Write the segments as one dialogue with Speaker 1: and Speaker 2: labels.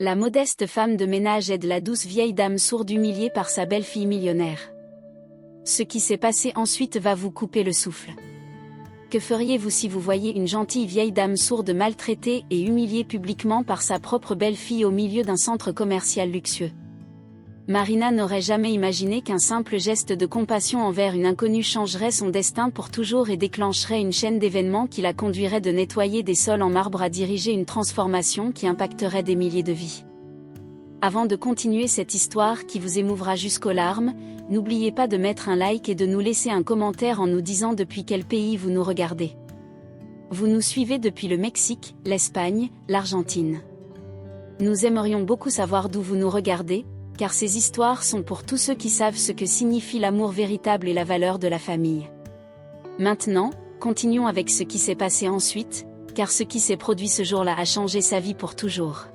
Speaker 1: La modeste femme de ménage aide la douce vieille dame sourde humiliée par sa belle-fille millionnaire. Ce qui s'est passé ensuite va vous couper le souffle. Que feriez-vous si vous voyiez une gentille vieille dame sourde maltraitée et humiliée publiquement par sa propre belle-fille au milieu d'un centre commercial luxueux? Marina n'aurait jamais imaginé qu'un simple geste de compassion envers une inconnue changerait son destin pour toujours et déclencherait une chaîne d'événements qui la conduirait de nettoyer des sols en marbre à diriger une transformation qui impacterait des milliers de vies. Avant de continuer cette histoire qui vous émouvra jusqu'aux larmes, n'oubliez pas de mettre un like et de nous laisser un commentaire en nous disant depuis quel pays vous nous regardez. Vous nous suivez depuis le Mexique, l'Espagne, l'Argentine. Nous aimerions beaucoup savoir d'où vous nous regardez, car ces histoires sont pour tous ceux qui savent ce que signifie l'amour véritable et la valeur de la famille. Maintenant, continuons avec ce qui s'est passé ensuite, car ce qui s'est produit ce jour-là a changé sa vie pour toujours.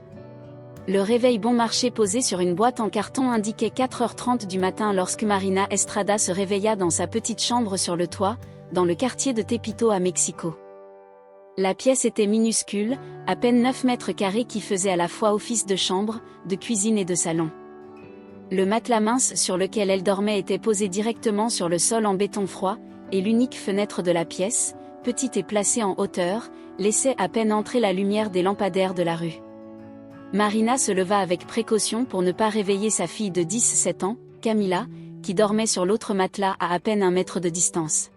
Speaker 1: Le réveil bon marché posé sur une boîte en carton indiquait 4h30 du matin lorsque Marina Estrada se réveilla dans sa petite chambre sur le toit, dans le quartier de Tepito à Mexico. La pièce était minuscule, à peine 9 mètres carrés qui faisait à la fois office de chambre, de cuisine et de salon. Le matelas mince sur lequel elle dormait était posé directement sur le sol en béton froid, et l'unique fenêtre de la pièce, petite et placée en hauteur, laissait à peine entrer la lumière des lampadaires de la rue. Marina se leva avec précaution pour ne pas réveiller sa fille de 17 ans, Camila, qui dormait sur l'autre matelas à peine 1 mètre de distance.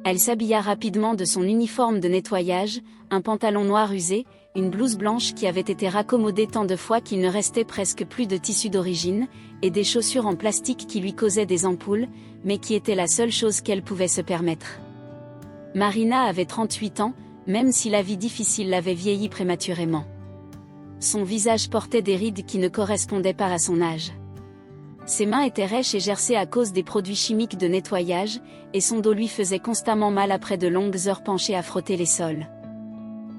Speaker 1: Elle s'habilla rapidement de son uniforme de nettoyage, un pantalon noir usé, une blouse blanche qui avait été raccommodée tant de fois qu'il ne restait presque plus de tissu d'origine, et des chaussures en plastique qui lui causaient des ampoules, mais qui étaient la seule chose qu'elle pouvait se permettre. Marina avait 38 ans, même si la vie difficile l'avait vieilli prématurément. Son visage portait des rides qui ne correspondaient pas à son âge. Ses mains étaient rêches et gercées à cause des produits chimiques de nettoyage, et son dos lui faisait constamment mal après de longues heures penchées à frotter les sols.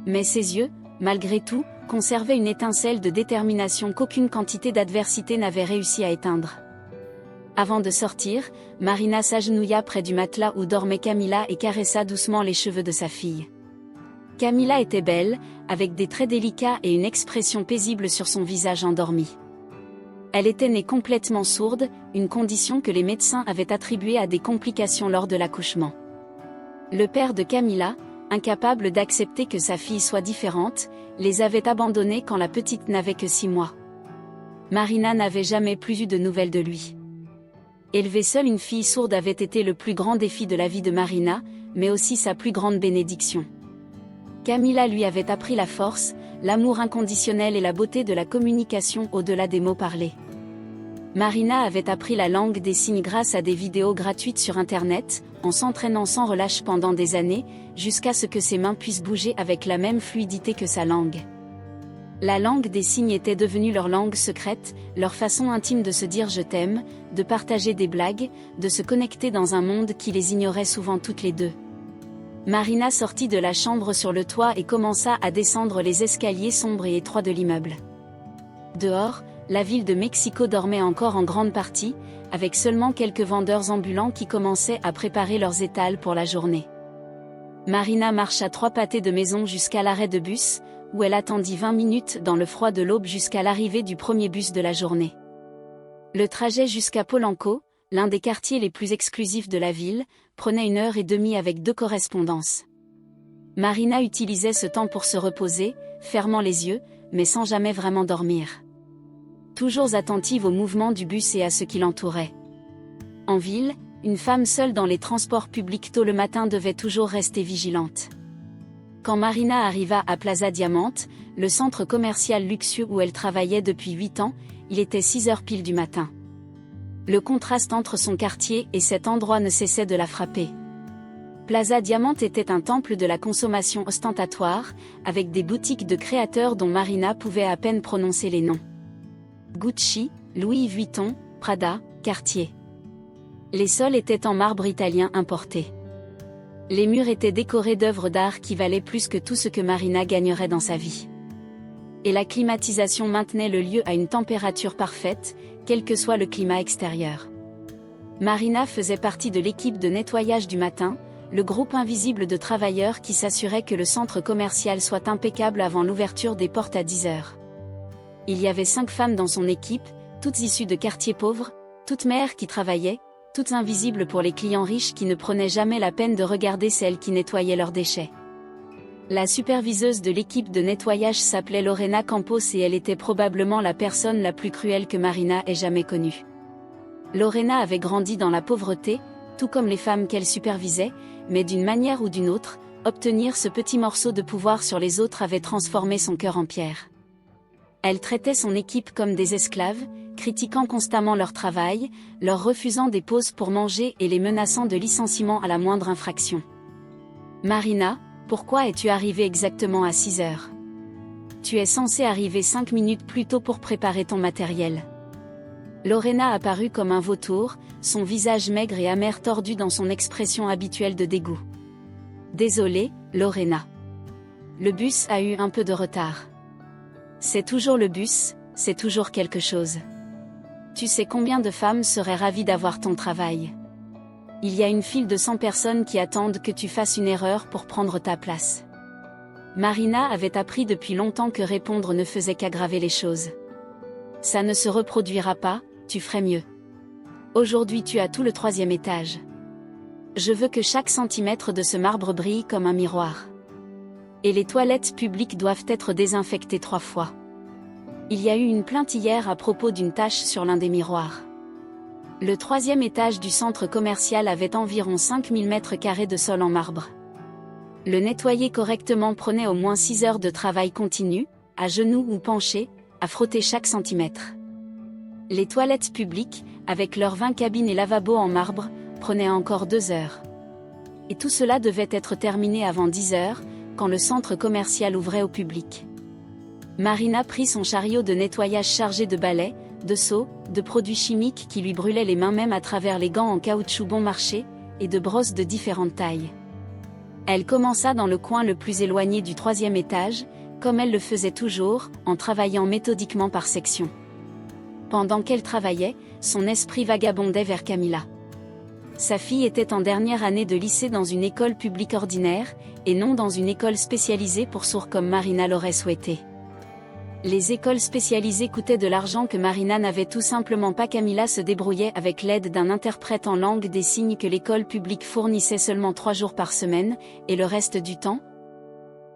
Speaker 1: Mais ses yeux, malgré tout, conservaient une étincelle de détermination qu'aucune quantité d'adversité n'avait réussi à éteindre. Avant de sortir, Marina s'agenouilla près du matelas où dormait Camila et caressa doucement les cheveux de sa fille. Camila était belle, avec des traits délicats et une expression paisible sur son visage endormi. Elle était née complètement sourde, une condition que les médecins avaient attribuée à des complications lors de l'accouchement. Le père de Camila, incapable d'accepter que sa fille soit différente, les avait abandonnés quand la petite n'avait que 6 mois. Marina n'avait jamais plus eu de nouvelles de lui. Élever seule une fille sourde avait été le plus grand défi de la vie de Marina, mais aussi sa plus grande bénédiction. Camila lui avait appris la force, l'amour inconditionnel et la beauté de la communication au-delà des mots parlés. Marina avait appris la langue des signes grâce à des vidéos gratuites sur Internet, en s'entraînant sans relâche pendant des années, jusqu'à ce que ses mains puissent bouger avec la même fluidité que sa langue. La langue des signes était devenue leur langue secrète, leur façon intime de se dire « je t'aime », de partager des blagues, de se connecter dans un monde qui les ignorait souvent toutes les deux. Marina sortit de la chambre sur le toit et commença à descendre les escaliers sombres et étroits de l'immeuble. Dehors, la ville de Mexico dormait encore en grande partie, avec seulement quelques vendeurs ambulants qui commençaient à préparer leurs étals pour la journée. Marina marcha 3 pâtés de maison jusqu'à l'arrêt de bus, où elle attendit 20 minutes dans le froid de l'aube jusqu'à l'arrivée du premier bus de la journée. Le trajet jusqu'à Polanco, l'un des quartiers les plus exclusifs de la ville, prenait 1h30 avec 2 correspondances. Marina utilisait ce temps pour se reposer, fermant les yeux, mais sans jamais vraiment dormir. Toujours attentive aux mouvements du bus et à ce qui l'entourait. En ville, une femme seule dans les transports publics tôt le matin devait toujours rester vigilante. Quand Marina arriva à Plaza Diamante, le centre commercial luxueux où elle travaillait depuis 8 ans, il était 6h pile du matin. Le contraste entre son quartier et cet endroit ne cessait de la frapper. Plaza Diamante était un temple de la consommation ostentatoire, avec des boutiques de créateurs dont Marina pouvait à peine prononcer les noms. Gucci, Louis Vuitton, Prada, Cartier. Les sols étaient en marbre italien importé. Les murs étaient décorés d'œuvres d'art qui valaient plus que tout ce que Marina gagnerait dans sa vie. Et la climatisation maintenait le lieu à une température parfaite, quel que soit le climat extérieur. Marina faisait partie de l'équipe de nettoyage du matin, le groupe invisible de travailleurs qui s'assurait que le centre commercial soit impeccable avant l'ouverture des portes à 10h. Il y avait 5 femmes dans son équipe, toutes issues de quartiers pauvres, toutes mères qui travaillaient, toutes invisibles pour les clients riches qui ne prenaient jamais la peine de regarder celles qui nettoyaient leurs déchets. La superviseuse de l'équipe de nettoyage s'appelait Lorena Campos et elle était probablement la personne la plus cruelle que Marina ait jamais connue. Lorena avait grandi dans la pauvreté, tout comme les femmes qu'elle supervisait, mais d'une manière ou d'une autre, obtenir ce petit morceau de pouvoir sur les autres avait transformé son cœur en pierre. Elle traitait son équipe comme des esclaves, critiquant constamment leur travail, leur refusant des pauses pour manger et les menaçant de licenciement à la moindre infraction. Marina, pourquoi es-tu arrivée exactement à 6 heures? Tu es censée arriver 5 minutes plus tôt pour préparer ton matériel. Lorena apparut comme un vautour, son visage maigre et amer tordu dans son expression habituelle de dégoût. Désolée, Lorena. Le bus a eu un peu de retard. C'est toujours le bus, c'est toujours quelque chose. Tu sais combien de femmes seraient ravies d'avoir ton travail. Il y a une file de 100 personnes qui attendent que tu fasses une erreur pour prendre ta place. Marina avait appris depuis longtemps que répondre ne faisait qu'aggraver les choses. Ça ne se reproduira pas, tu ferais mieux. Aujourd'hui tu as tout le 3e étage. Je veux que chaque centimètre de ce marbre brille comme un miroir. Et les toilettes publiques doivent être désinfectées 3 fois. Il y a eu une plainte hier à propos d'une tache sur l'un des miroirs. Le 3e étage du centre commercial avait environ 5000 m² de sol en marbre. Le nettoyer correctement prenait au moins 6 heures de travail continu, à genoux ou penché, à frotter chaque centimètre. Les toilettes publiques, avec leurs 20 cabines et lavabos en marbre, prenaient encore 2 heures. Et tout cela devait être terminé avant 10 heures, quand le centre commercial ouvrait au public. Marina prit son chariot de nettoyage chargé de balais, de seaux, de produits chimiques qui lui brûlaient les mains même à travers les gants en caoutchouc bon marché, et de brosses de différentes tailles. Elle commença dans le coin le plus éloigné du 3e étage, comme elle le faisait toujours, en travaillant méthodiquement par section. Pendant qu'elle travaillait, son esprit vagabondait vers Camila. Sa fille était en dernière année de lycée dans une école publique ordinaire, et non dans une école spécialisée pour sourds comme Marina l'aurait souhaité. Les écoles spécialisées coûtaient de l'argent que Marina n'avait tout simplement pas. Camila se débrouillait avec l'aide d'un interprète en langue des signes que l'école publique fournissait seulement 3 jours par semaine, et le reste du temps,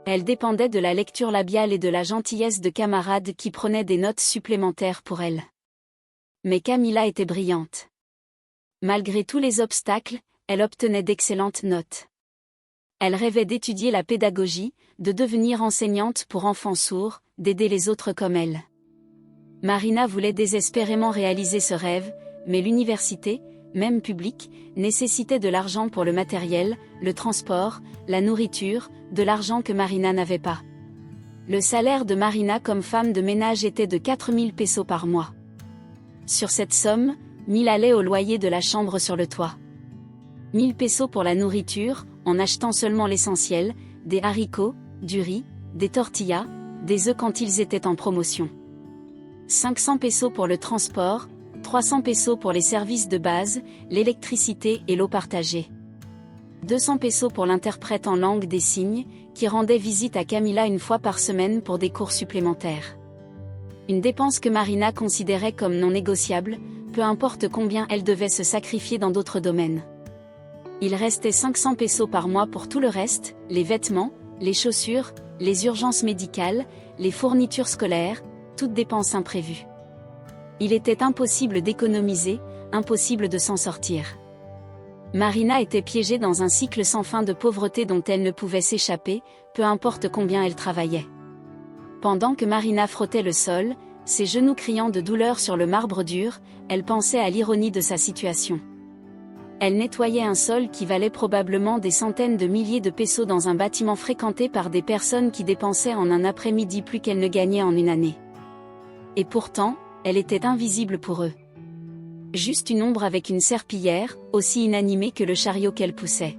Speaker 1: elle dépendait de la lecture labiale et de la gentillesse de camarades qui prenaient des notes supplémentaires pour elle. Mais Camila était brillante. Malgré tous les obstacles, elle obtenait d'excellentes notes. Elle rêvait d'étudier la pédagogie, de devenir enseignante pour enfants sourds, d'aider les autres comme elle. Marina voulait désespérément réaliser ce rêve, mais l'université, même publique, nécessitait de l'argent pour le matériel, le transport, la nourriture, de l'argent que Marina n'avait pas. Le salaire de Marina comme femme de ménage était de 4000 pesos par mois. Sur cette somme, 1000 allaient au loyer de la chambre sur le toit. 1000 pesos pour la nourriture, en achetant seulement l'essentiel, des haricots, du riz, des tortillas, des œufs quand ils étaient en promotion. 500 pesos pour le transport, 300 pesos pour les services de base, l'électricité et l'eau partagée. 200 pesos pour l'interprète en langue des signes, qui rendait visite à Camila une fois par semaine pour des cours supplémentaires. Une dépense que Marina considérait comme non négociable, peu importe combien elle devait se sacrifier dans d'autres domaines. Il restait 500 pesos par mois pour tout le reste, les vêtements, les chaussures, les urgences médicales, les fournitures scolaires, toutes dépenses imprévues. Il était impossible d'économiser, impossible de s'en sortir. Marina était piégée dans un cycle sans fin de pauvreté dont elle ne pouvait s'échapper, peu importe combien elle travaillait. Pendant que Marina frottait le sol, ses genoux criant de douleur sur le marbre dur, elle pensait à l'ironie de sa situation. Elle nettoyait un sol qui valait probablement des centaines de milliers de pesos dans un bâtiment fréquenté par des personnes qui dépensaient en un après-midi plus qu'elle ne gagnait en une année. Et pourtant, elle était invisible pour eux. Juste une ombre avec une serpillière, aussi inanimée que le chariot qu'elle poussait.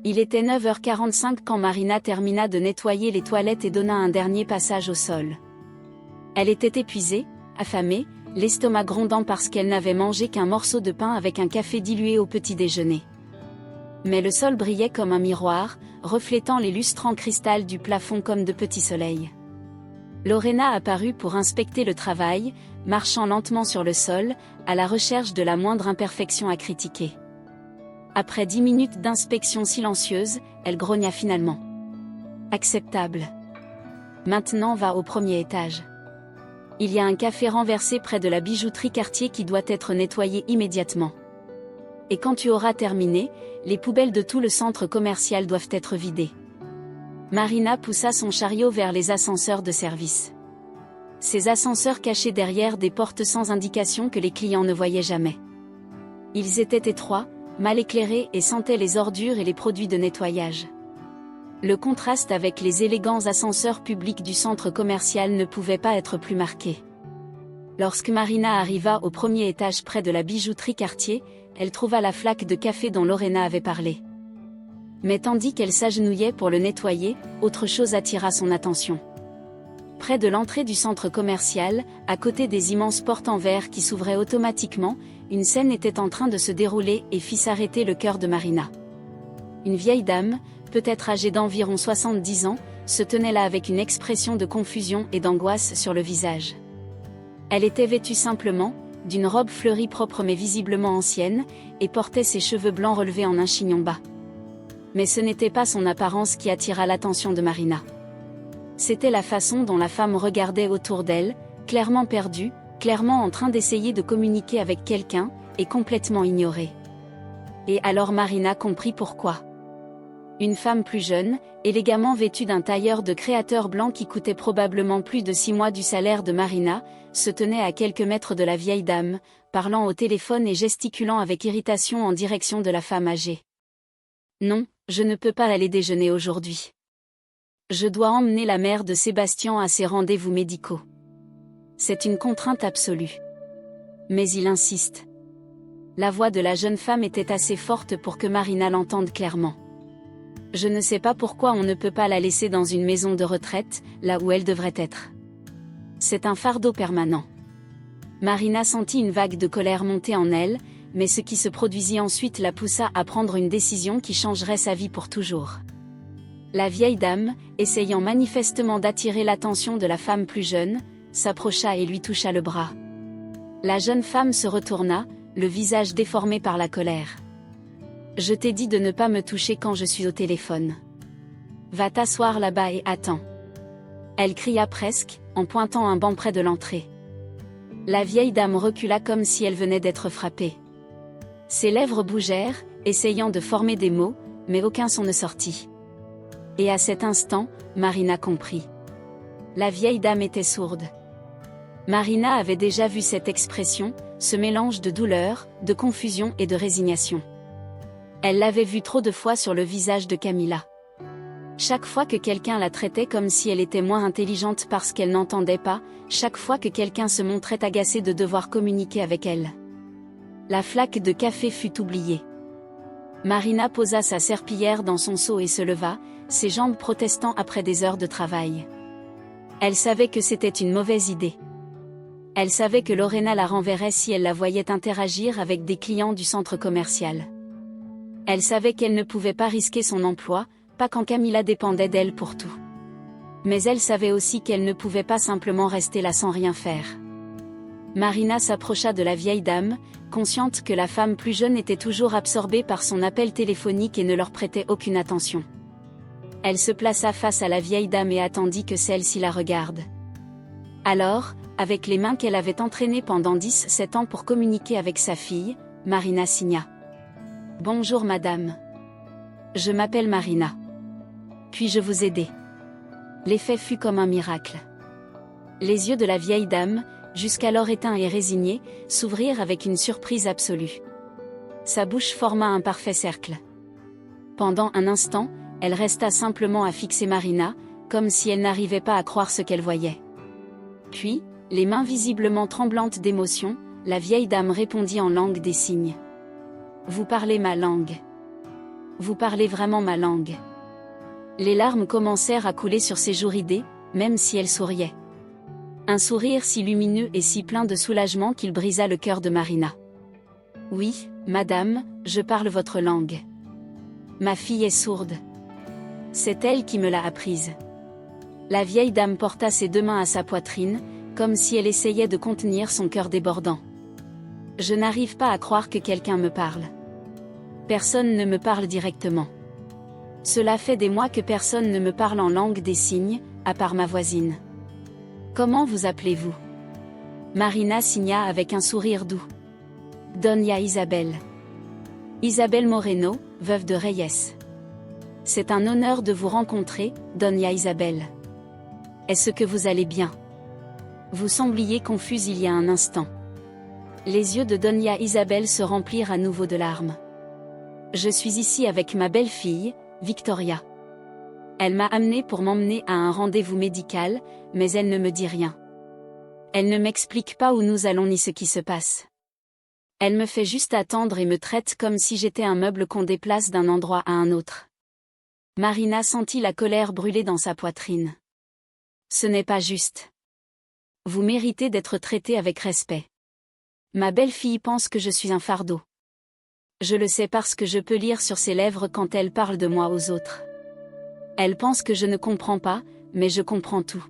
Speaker 1: Il était 9h45 quand Marina termina de nettoyer les toilettes et donna un dernier passage au sol. Elle était épuisée, affamée, l'estomac grondant parce qu'elle n'avait mangé qu'un morceau de pain avec un café dilué au petit déjeuner. Mais le sol brillait comme un miroir, reflétant les lustres en cristal du plafond comme de petits soleils. Lorena apparut pour inspecter le travail, marchant lentement sur le sol, à la recherche de la moindre imperfection à critiquer. Après 10 minutes d'inspection silencieuse, elle grogna finalement. Acceptable. Maintenant va au premier étage. Il y a un café renversé près de la bijouterie Cartier qui doit être nettoyé immédiatement. Et quand tu auras terminé, les poubelles de tout le centre commercial doivent être vidées. Marina poussa son chariot vers les ascenseurs de service. Ces ascenseurs cachaient derrière des portes sans indication que les clients ne voyaient jamais. Ils étaient étroits, mal éclairés et sentaient les ordures et les produits de nettoyage. Le contraste avec les élégants ascenseurs publics du centre commercial ne pouvait pas être plus marqué. Lorsque Marina arriva au premier étage près de la bijouterie Cartier, elle trouva la flaque de café dont Lorena avait parlé. Mais tandis qu'elle s'agenouillait pour le nettoyer, autre chose attira son attention. Près de l'entrée du centre commercial, à côté des immenses portes en verre qui s'ouvraient automatiquement, une scène était en train de se dérouler et fit s'arrêter le cœur de Marina. Une vieille dame, peut-être âgée d'environ 70 ans, se tenait là avec une expression de confusion et d'angoisse sur le visage. Elle était vêtue simplement, d'une robe fleurie propre mais visiblement ancienne, et portait ses cheveux blancs relevés en un chignon bas. Mais ce n'était pas son apparence qui attira l'attention de Marina. C'était la façon dont la femme regardait autour d'elle, clairement perdue, clairement en train d'essayer de communiquer avec quelqu'un, et complètement ignorée. Et alors Marina comprit pourquoi. Une femme plus jeune, élégamment vêtue d'un tailleur de créateur blanc qui coûtait probablement plus de 6 mois du salaire de Marina, se tenait à quelques mètres de la vieille dame, parlant au téléphone et gesticulant avec irritation en direction de la femme âgée. Non, je ne peux pas aller déjeuner aujourd'hui. Je dois emmener la mère de Sébastien à ses rendez-vous médicaux. C'est une contrainte absolue. Mais il insiste. La voix de la jeune femme était assez forte pour que Marina l'entende clairement. Je ne sais pas pourquoi on ne peut pas la laisser dans une maison de retraite, là où elle devrait être. C'est un fardeau permanent. Marina sentit une vague de colère monter en elle, mais ce qui se produisit ensuite la poussa à prendre une décision qui changerait sa vie pour toujours. La vieille dame, essayant manifestement d'attirer l'attention de la femme plus jeune, s'approcha et lui toucha le bras. La jeune femme se retourna, le visage déformé par la colère. « Je t'ai dit de ne pas me toucher quand je suis au téléphone. Va t'asseoir là-bas et attends. » Elle cria presque, en pointant un banc près de l'entrée. La vieille dame recula comme si elle venait d'être frappée. Ses lèvres bougèrent, essayant de former des mots, mais aucun son ne sortit. Et à cet instant, Marina comprit. La vieille dame était sourde. Marina avait déjà vu cette expression, ce mélange de douleur, de confusion et de résignation. Elle l'avait vue trop de fois sur le visage de Camilla. Chaque fois que quelqu'un la traitait comme si elle était moins intelligente parce qu'elle n'entendait pas, chaque fois que quelqu'un se montrait agacé de devoir communiquer avec elle. La flaque de café fut oubliée. Marina posa sa serpillière dans son seau et se leva, ses jambes protestant après des heures de travail. Elle savait que c'était une mauvaise idée. Elle savait que Lorena la renverrait si elle la voyait interagir avec des clients du centre commercial. Elle savait qu'elle ne pouvait pas risquer son emploi, pas quand Camilla dépendait d'elle pour tout. Mais elle savait aussi qu'elle ne pouvait pas simplement rester là sans rien faire. Marina s'approcha de la vieille dame, consciente que la femme plus jeune était toujours absorbée par son appel téléphonique et ne leur prêtait aucune attention. Elle se plaça face à la vieille dame et attendit que celle-ci la regarde. Alors, avec les mains qu'elle avait entraînées pendant 17 ans pour communiquer avec sa fille, Marina signa. « Bonjour madame. Je m'appelle Marina. Puis-je vous aider ?» L'effet fut comme un miracle. Les yeux de la vieille dame, jusqu'alors éteints et résignés, s'ouvrirent avec une surprise absolue. Sa bouche forma un parfait cercle. Pendant un instant, elle resta simplement à fixer Marina, comme si elle n'arrivait pas à croire ce qu'elle voyait. Puis, les mains visiblement tremblantes d'émotion, la vieille dame répondit en langue des signes. « Vous parlez ma langue. Vous parlez vraiment ma langue. » Les larmes commencèrent à couler sur ses joues ridées, même si elle souriait. Un sourire si lumineux et si plein de soulagement qu'il brisa le cœur de Marina. « Oui, madame, je parle votre langue. Ma fille est sourde. C'est elle qui me l'a apprise. » La vieille dame porta ses 2 mains à sa poitrine, comme si elle essayait de contenir son cœur débordant. Je n'arrive pas à croire que quelqu'un me parle. Personne ne me parle directement. Cela fait des mois que personne ne me parle en langue des signes, à part ma voisine. Comment vous appelez-vous? Marina signa avec un sourire doux. Doña Isabel. Isabel Moreno, veuve de Reyes. C'est un honneur de vous rencontrer, Doña Isabel. Est-ce que vous allez bien? Vous sembliez confuse il y a un instant. Les yeux de Doña Isabel se remplirent à nouveau de larmes. Je suis ici avec ma belle-fille, Victoria. Elle m'a amenée pour m'emmener à un rendez-vous médical, mais elle ne me dit rien. Elle ne m'explique pas où nous allons ni ce qui se passe. Elle me fait juste attendre et me traite comme si j'étais un meuble qu'on déplace d'un endroit à un autre. Marina sentit la colère brûler dans sa poitrine. Ce n'est pas juste. Vous méritez d'être traité avec respect. Ma belle-fille pense que je suis un fardeau. Je le sais parce que je peux lire sur ses lèvres quand elle parle de moi aux autres. Elle pense que je ne comprends pas, mais je comprends tout.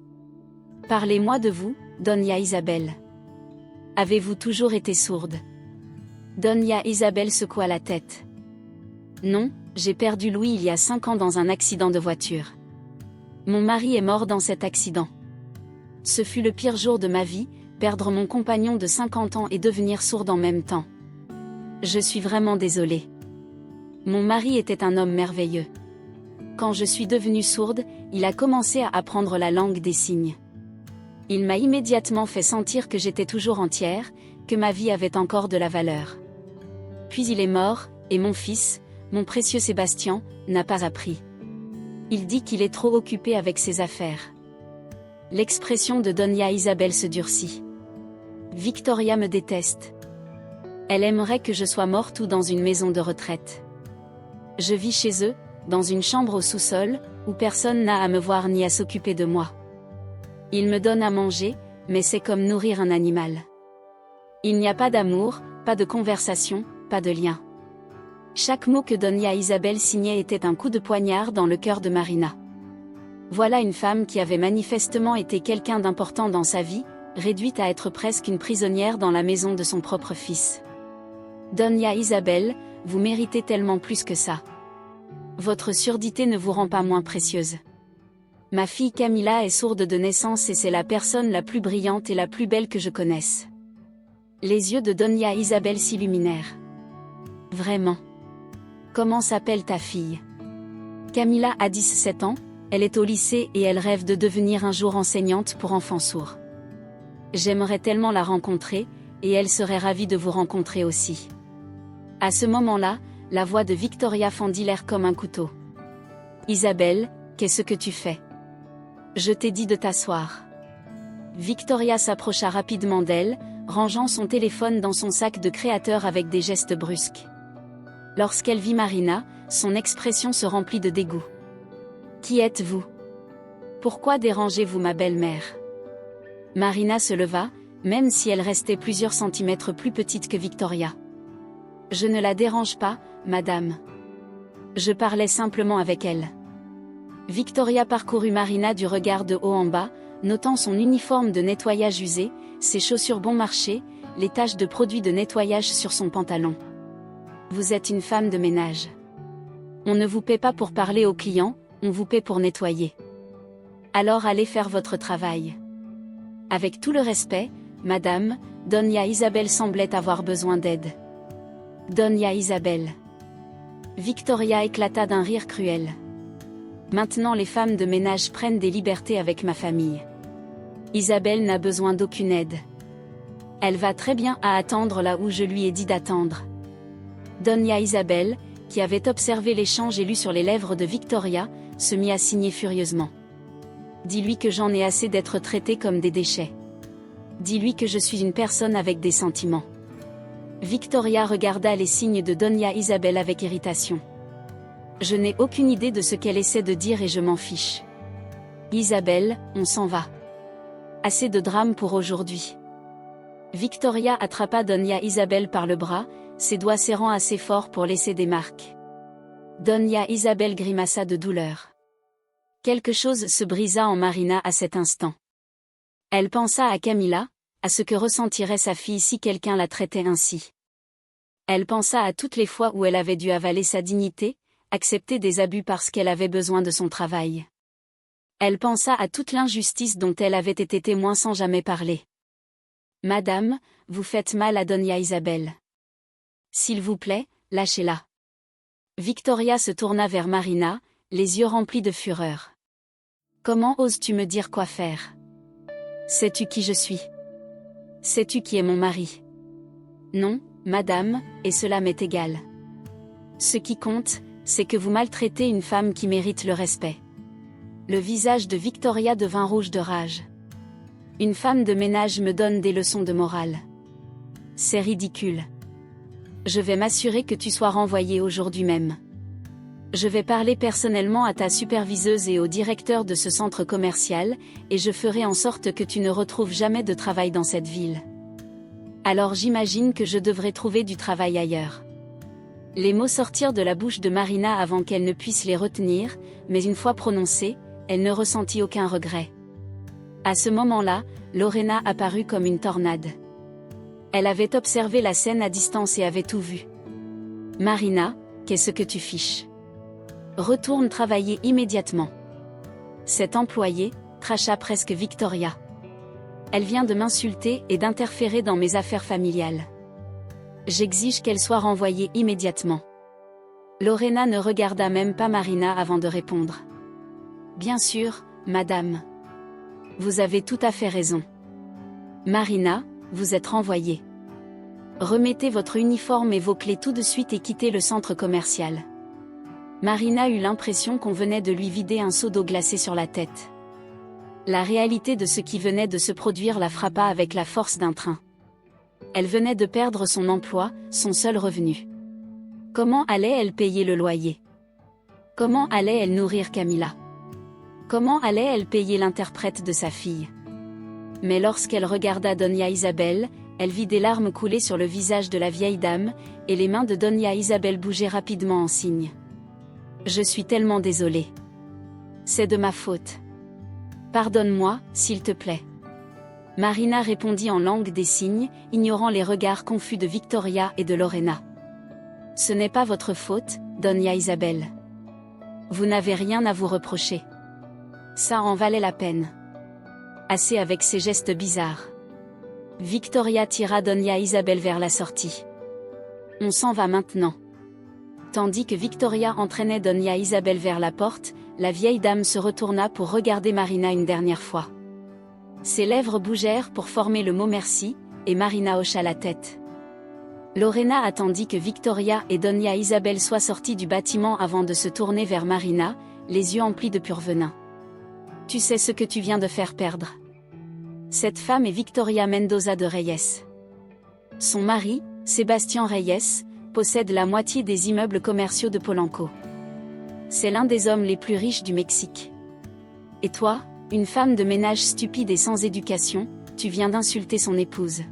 Speaker 1: Parlez-moi de vous, Doña Isabel. Avez-vous toujours été sourde? Doña Isabel secoua la tête. Non, j'ai perdu Louis il y a 5 ans dans un accident de voiture. Mon mari est mort dans cet accident. Ce fut le pire jour de ma vie, perdre mon compagnon de 50 ans et devenir sourde en même temps. Je suis vraiment désolée. Mon mari était un homme merveilleux. Quand je suis devenue sourde, il a commencé à apprendre la langue des signes. Il m'a immédiatement fait sentir que j'étais toujours entière, que ma vie avait encore de la valeur. Puis il est mort, et mon fils, mon précieux Sébastien, n'a pas appris. Il dit qu'il est trop occupé avec ses affaires. L'expression de Doña Isabel se durcit. Victoria me déteste. Elle aimerait que je sois morte ou dans une maison de retraite. Je vis chez eux, dans une chambre au sous-sol, où personne n'a à me voir ni à s'occuper de moi. Ils me donnent à manger, mais c'est comme nourrir un animal. Il n'y a pas d'amour, pas de conversation, pas de lien. Chaque mot que Doña Isabel signait était un coup de poignard dans le cœur de Marina. Voilà une femme qui avait manifestement été quelqu'un d'important dans sa vie, réduite à être presque une prisonnière dans la maison de son propre fils. Doña Isabel, vous méritez tellement plus que ça. Votre surdité ne vous rend pas moins précieuse. Ma fille Camila est sourde de naissance et c'est la personne la plus brillante et la plus belle que je connaisse. Les yeux de Doña Isabel s'illuminèrent. Vraiment. Comment s'appelle ta fille? Camila a 17 ans, elle est au lycée et elle rêve de devenir un jour enseignante pour enfants sourds. J'aimerais tellement la rencontrer, et elle serait ravie de vous rencontrer aussi. À ce moment-là, la voix de Victoria fendit l'air comme un couteau. Isabelle, qu'est-ce que tu fais? Je t'ai dit de t'asseoir. Victoria s'approcha rapidement d'elle, rangeant son téléphone dans son sac de créateur avec des gestes brusques. Lorsqu'elle vit Marina, son expression se remplit de dégoût. Qui êtes-vous? Pourquoi dérangez-vous ma belle-mère? Marina se leva, même si elle restait plusieurs centimètres plus petite que Victoria. Je ne la dérange pas, madame. Je parlais simplement avec elle. Victoria parcourut Marina du regard de haut en bas, notant son uniforme de nettoyage usé, ses chaussures bon marché, les taches de produits de nettoyage sur son pantalon. Vous êtes une femme de ménage. On ne vous paie pas pour parler aux clients, on vous paie pour nettoyer. Alors allez faire votre travail. Avec tout le respect, madame, Doña Isabel semblait avoir besoin d'aide. Doña Isabel. Victoria éclata d'un rire cruel. Maintenant les femmes de ménage prennent des libertés avec ma famille. Isabelle n'a besoin d'aucune aide. Elle va très bien à attendre là où je lui ai dit d'attendre. Doña Isabel, qui avait observé l'échange et lu sur les lèvres de Victoria, se mit à signer furieusement. Dis-lui que j'en ai assez d'être traitée comme des déchets. Dis-lui que je suis une personne avec des sentiments. Victoria regarda les signes de Doña Isabel avec irritation. Je n'ai aucune idée de ce qu'elle essaie de dire et je m'en fiche. Isabelle, on s'en va. Assez de drame pour aujourd'hui. Victoria attrapa Doña Isabel par le bras, ses doigts serrant assez fort pour laisser des marques. Doña Isabel grimaça de douleur. Quelque chose se brisa en Marina à cet instant. Elle pensa à Camilla, à ce que ressentirait sa fille si quelqu'un la traitait ainsi. Elle pensa à toutes les fois où elle avait dû avaler sa dignité, accepter des abus parce qu'elle avait besoin de son travail. Elle pensa à toute l'injustice dont elle avait été témoin sans jamais parler. « Madame, vous faites mal à Doña Isabel. S'il vous plaît, lâchez-la. » Victoria se tourna vers Marina, les yeux remplis de fureur. « Comment oses-tu me dire quoi faire? Sais-tu qui je suis? Sais-tu qui est mon mari? Non, madame, et cela m'est égal. Ce qui compte, c'est que vous maltraitez une femme qui mérite le respect. » Le visage de Victoria devint rouge de rage. « Une femme de ménage me donne des leçons de morale. C'est ridicule. Je vais m'assurer que tu sois renvoyée aujourd'hui même. Je vais parler personnellement à ta superviseuse et au directeur de ce centre commercial, et je ferai en sorte que tu ne retrouves jamais de travail dans cette ville. Alors j'imagine que je devrais trouver du travail ailleurs. » Les mots sortirent de la bouche de Marina avant qu'elle ne puisse les retenir, mais une fois prononcés, elle ne ressentit aucun regret. À ce moment-là, Lorena apparut comme une tornade. Elle avait observé la scène à distance et avait tout vu. « Marina, qu'est-ce que tu fiches? Retourne travailler immédiatement. » Cet employé, cracha presque Victoria. Elle vient de m'insulter et d'interférer dans mes affaires familiales. J'exige qu'elle soit renvoyée immédiatement. Lorena ne regarda même pas Marina avant de répondre. Bien sûr, madame. Vous avez tout à fait raison. Marina, vous êtes renvoyée. Remettez votre uniforme et vos clés tout de suite et quittez le centre commercial. Marina eut l'impression qu'on venait de lui vider un seau d'eau glacée sur la tête. La réalité de ce qui venait de se produire la frappa avec la force d'un train. Elle venait de perdre son emploi, son seul revenu. Comment allait-elle payer le loyer? Comment allait-elle nourrir Camilla? Comment allait-elle payer l'interprète de sa fille? Mais lorsqu'elle regarda Doña Isabel, elle vit des larmes couler sur le visage de la vieille dame, et les mains de Doña Isabel bougeaient rapidement en signe. « Je suis tellement désolée. C'est de ma faute. Pardonne-moi, s'il te plaît. » Marina répondit en langue des signes, ignorant les regards confus de Victoria et de Lorena. « Ce n'est pas votre faute, Doña Isabel. Vous n'avez rien à vous reprocher. Ça en valait la peine. Assez avec ces gestes bizarres. » Victoria tira Doña Isabel vers la sortie. « On s'en va maintenant. » Tandis que Victoria entraînait Doña Isabel vers la porte, la vieille dame se retourna pour regarder Marina une dernière fois. Ses lèvres bougèrent pour former le mot merci, et Marina hocha la tête. Lorena attendit que Victoria et Doña Isabel soient sortis du bâtiment avant de se tourner vers Marina, les yeux emplis de pur venin. « Tu sais ce que tu viens de faire perdre. Cette femme est Victoria Mendoza de Reyes. Son mari, Sébastien Reyes, possède la moitié des immeubles commerciaux de Polanco. C'est l'un des hommes les plus riches du Mexique. Et toi, une femme de ménage stupide et sans éducation, tu viens d'insulter son épouse. »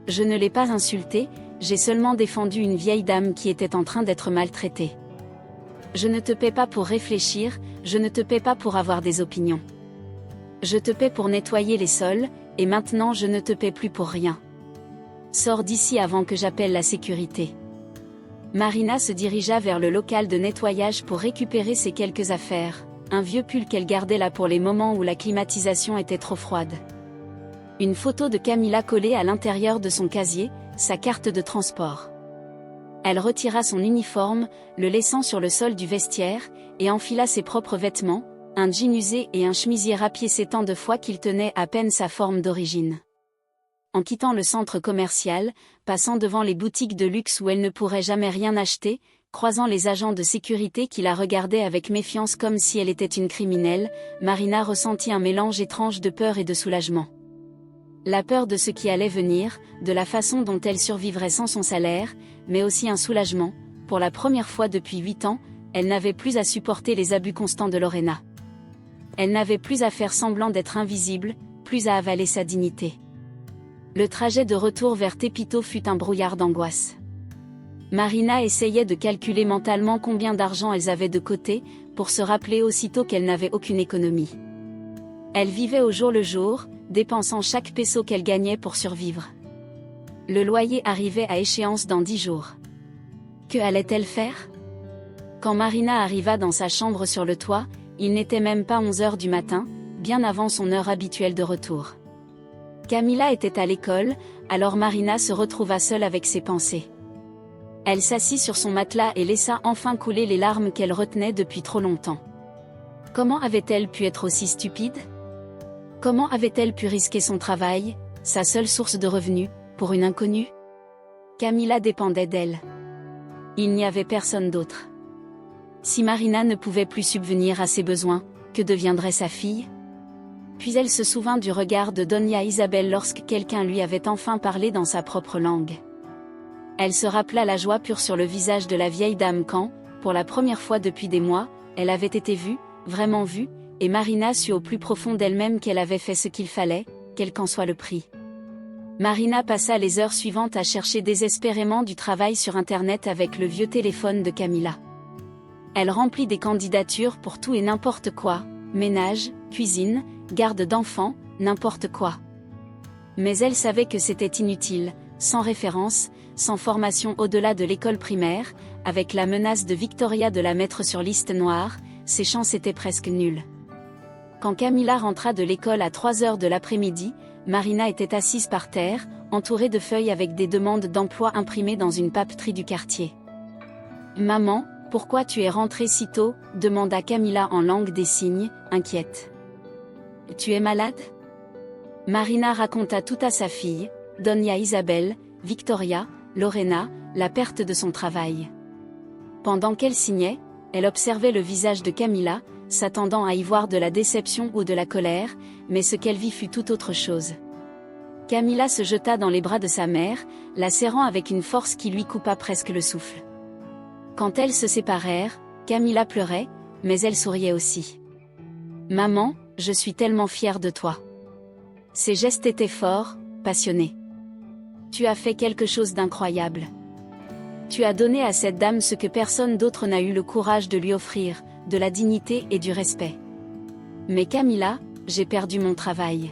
Speaker 1: « Je ne l'ai pas insultée, j'ai seulement défendu une vieille dame qui était en train d'être maltraitée. Je ne te paie pas pour réfléchir, je ne te paie pas pour avoir des opinions. Je te paie pour nettoyer les sols, et maintenant je ne te paie plus pour rien. Sors d'ici avant que j'appelle la sécurité. » Marina se dirigea vers le local de nettoyage pour récupérer ses quelques affaires, un vieux pull qu'elle gardait là pour les moments où la climatisation était trop froide. Une photo de Camilla collée à l'intérieur de son casier, sa carte de transport. Elle retira son uniforme, le laissant sur le sol du vestiaire, et enfila ses propres vêtements, un jean usé et un chemisier rapiécé tant de fois qu'il tenait à peine sa forme d'origine. En quittant le centre commercial, passant devant les boutiques de luxe où elle ne pourrait jamais rien acheter, croisant les agents de sécurité qui la regardaient avec méfiance comme si elle était une criminelle, Marina ressentit un mélange étrange de peur et de soulagement. La peur de ce qui allait venir, de la façon dont elle survivrait sans son salaire, mais aussi un soulagement. Pour la première fois depuis 8 ans, elle n'avait plus à supporter les abus constants de Lorena. Elle n'avait plus à faire semblant d'être invisible, plus à avaler sa dignité. Le trajet de retour vers Tepito fut un brouillard d'angoisse. Marina essayait de calculer mentalement combien d'argent elles avaient de côté, pour se rappeler aussitôt qu'elle n'avait aucune économie. Elle vivait au jour le jour, dépensant chaque peso qu'elle gagnait pour survivre. Le loyer arrivait à échéance dans 10 jours. Que allait-elle faire? Quand Marina arriva dans sa chambre sur le toit, il n'était même pas 11 heures du matin, bien avant son heure habituelle de retour. Camila était à l'école, alors Marina se retrouva seule avec ses pensées. Elle s'assit sur son matelas et laissa enfin couler les larmes qu'elle retenait depuis trop longtemps. Comment avait-elle pu être aussi stupide? Comment avait-elle pu risquer son travail, sa seule source de revenus, pour une inconnue? Camila dépendait d'elle. Il n'y avait personne d'autre. Si Marina ne pouvait plus subvenir à ses besoins, que deviendrait sa fille? Puis elle se souvint du regard de Doña Isabel lorsque quelqu'un lui avait enfin parlé dans sa propre langue. Elle se rappela la joie pure sur le visage de la vieille dame quand, pour la première fois depuis des mois, elle avait été vue, vraiment vue, et Marina sut au plus profond d'elle-même qu'elle avait fait ce qu'il fallait, quel qu'en soit le prix. Marina passa les heures suivantes à chercher désespérément du travail sur Internet avec le vieux téléphone de Camila. Elle remplit des candidatures pour tout et n'importe quoi, ménage, cuisine, garde d'enfants, n'importe quoi. Mais elle savait que c'était inutile, sans référence, sans formation au-delà de l'école primaire, avec la menace de Victoria de la mettre sur liste noire, ses chances étaient presque nulles. Quand Camila rentra de l'école à 3 heures de l'après-midi, Marina était assise par terre, entourée de feuilles avec des demandes d'emploi imprimées dans une papeterie du quartier. « Maman, pourquoi tu es rentrée si tôt ?» demanda Camila en langue des signes, inquiète. « Tu es malade ?» Marina raconta tout à sa fille, Doña Isabel, Victoria, Lorena, la perte de son travail. Pendant qu'elle signait, elle observait le visage de Camila, s'attendant à y voir de la déception ou de la colère, mais ce qu'elle vit fut tout autre chose. Camila se jeta dans les bras de sa mère, la serrant avec une force qui lui coupa presque le souffle. Quand elles se séparèrent, Camila pleurait, mais elle souriait aussi. « Maman, je suis tellement fière de toi. » Ses gestes étaient forts, passionnés. « Tu as fait quelque chose d'incroyable. Tu as donné à cette dame ce que personne d'autre n'a eu le courage de lui offrir, de la dignité et du respect. Mais Camila, j'ai perdu mon travail.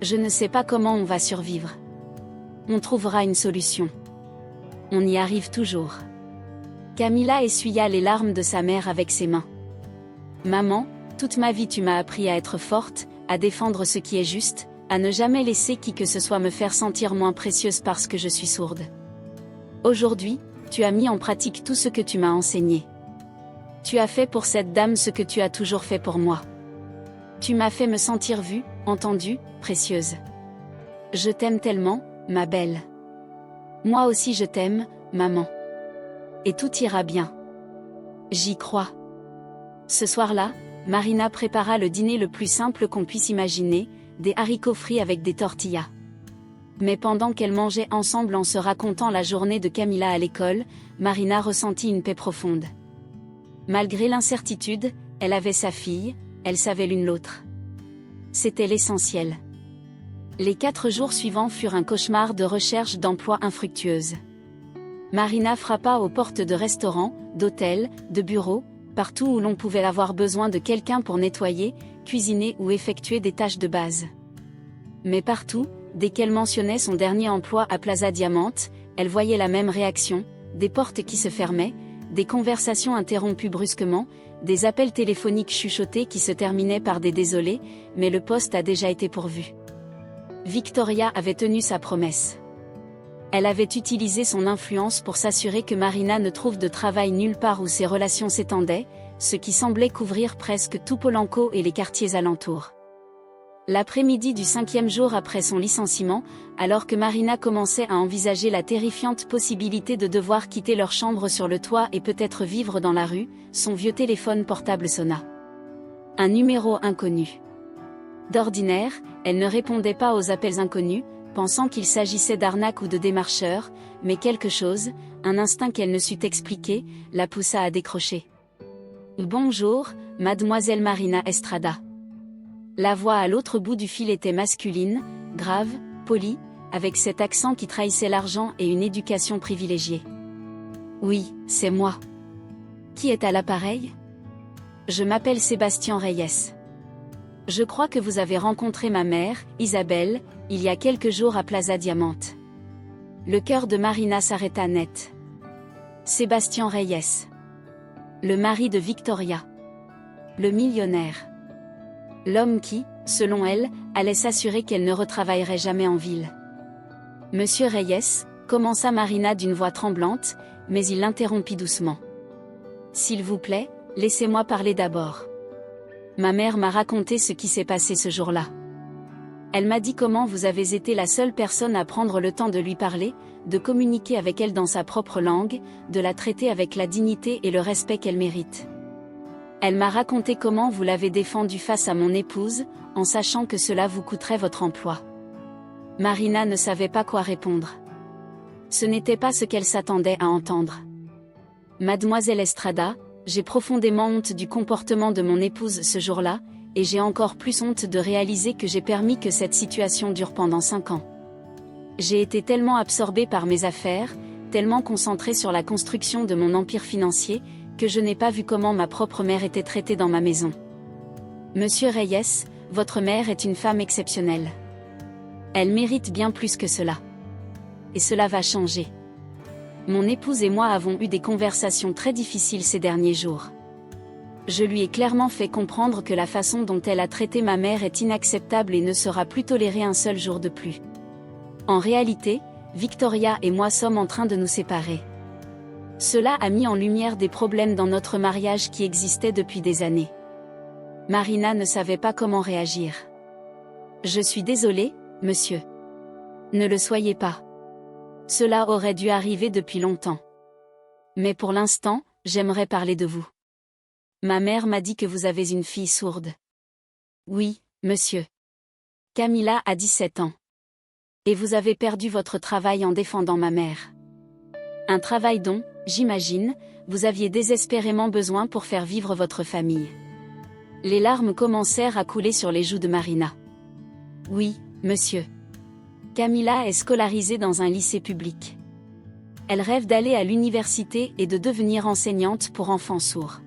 Speaker 1: Je ne sais pas comment on va survivre. On trouvera une solution. On y arrive toujours. » Camila essuya les larmes de sa mère avec ses mains. « Maman, toute ma vie tu m'as appris à être forte, à défendre ce qui est juste, à ne jamais laisser qui que ce soit me faire sentir moins précieuse parce que je suis sourde. Aujourd'hui, tu as mis en pratique tout ce que tu m'as enseigné. Tu as fait pour cette dame ce que tu as toujours fait pour moi. Tu m'as fait me sentir vue, entendue, précieuse. Je t'aime tellement, ma belle. Moi aussi je t'aime, maman. Et tout ira bien. J'y crois. » Ce soir-là, Marina prépara le dîner le plus simple qu'on puisse imaginer, des haricots frits avec des tortillas. Mais pendant qu'elles mangeaient ensemble en se racontant la journée de Camila à l'école, Marina ressentit une paix profonde. Malgré l'incertitude, elle avait sa fille, elle savait l'une l'autre. C'était l'essentiel. Les 4 jours suivants furent un cauchemar de recherche d'emploi infructueuse. Marina frappa aux portes de restaurants, d'hôtels, de bureaux, partout où l'on pouvait avoir besoin de quelqu'un pour nettoyer, cuisiner ou effectuer des tâches de base. Mais partout, dès qu'elle mentionnait son dernier emploi à Plaza Diamante, elle voyait la même réaction, des portes qui se fermaient, des conversations interrompues brusquement, des appels téléphoniques chuchotés qui se terminaient par des désolés, mais le poste a déjà été pourvu. Victoria avait tenu sa promesse. Elle avait utilisé son influence pour s'assurer que Marina ne trouve de travail nulle part où ses relations s'étendaient, ce qui semblait couvrir presque tout Polanco et les quartiers alentours. L'après-midi du 5e jour après son licenciement, alors que Marina commençait à envisager la terrifiante possibilité de devoir quitter leur chambre sur le toit et peut-être vivre dans la rue, son vieux téléphone portable sonna. Un numéro inconnu. D'ordinaire, elle ne répondait pas aux appels inconnus, pensant qu'il s'agissait d'arnaque ou de démarcheurs, mais quelque chose, un instinct qu'elle ne sut expliquer, la poussa à décrocher. « Bonjour, mademoiselle Marina Estrada. » La voix à l'autre bout du fil était masculine, grave, polie, avec cet accent qui trahissait l'argent et une éducation privilégiée. Oui, c'est moi. Qui est à l'appareil? Je m'appelle Sébastien Reyes. Je crois que vous avez rencontré ma mère, Isabelle, il y a quelques jours à Plaza Diamante. Le cœur de Marina s'arrêta net. Sébastien Reyes. Le mari de Victoria. Le millionnaire. L'homme qui, selon elle, allait s'assurer qu'elle ne retravaillerait jamais en ville. Monsieur Reyes, commença Marina d'une voix tremblante, mais il l'interrompit doucement. S'il vous plaît, laissez-moi parler d'abord. Ma mère m'a raconté ce qui s'est passé ce jour-là. Elle m'a dit comment vous avez été la seule personne à prendre le temps de lui parler, de communiquer avec elle dans sa propre langue, de la traiter avec la dignité et le respect qu'elle mérite. Elle m'a raconté comment vous l'avez défendue face à mon épouse, en sachant que cela vous coûterait votre emploi. Marina ne savait pas quoi répondre. Ce n'était pas ce qu'elle s'attendait à entendre. Mademoiselle Estrada, j'ai profondément honte du comportement de mon épouse ce jour-là, et j'ai encore plus honte de réaliser que j'ai permis que cette situation dure pendant 5 ans. J'ai été tellement absorbée par mes affaires, tellement concentrée sur la construction de mon empire financier, que je n'ai pas vu comment ma propre mère était traitée dans ma maison. Monsieur Reyes, votre mère est une femme exceptionnelle. Elle mérite bien plus que cela. Et cela va changer. Mon épouse et moi avons eu des conversations très difficiles ces derniers jours. Je lui ai clairement fait comprendre que la façon dont elle a traité ma mère est inacceptable et ne sera plus tolérée un seul jour de plus. En réalité, Victoria et moi sommes en train de nous séparer. Cela a mis en lumière des problèmes dans notre mariage qui existaient depuis des années. Marina ne savait pas comment réagir. Je suis désolée, monsieur. Ne le soyez pas. Cela aurait dû arriver depuis longtemps. Mais pour l'instant, j'aimerais parler de vous. Ma mère m'a dit que vous avez une fille sourde. Oui, monsieur. Camilla a 17 ans. Et vous avez perdu votre travail en défendant ma mère. Un travail dont, j'imagine, vous aviez désespérément besoin pour faire vivre votre famille. Les larmes commencèrent à couler sur les joues de Marina. Oui, monsieur. Camilla est scolarisée dans un lycée public. Elle rêve d'aller à l'université et de devenir enseignante pour enfants sourds.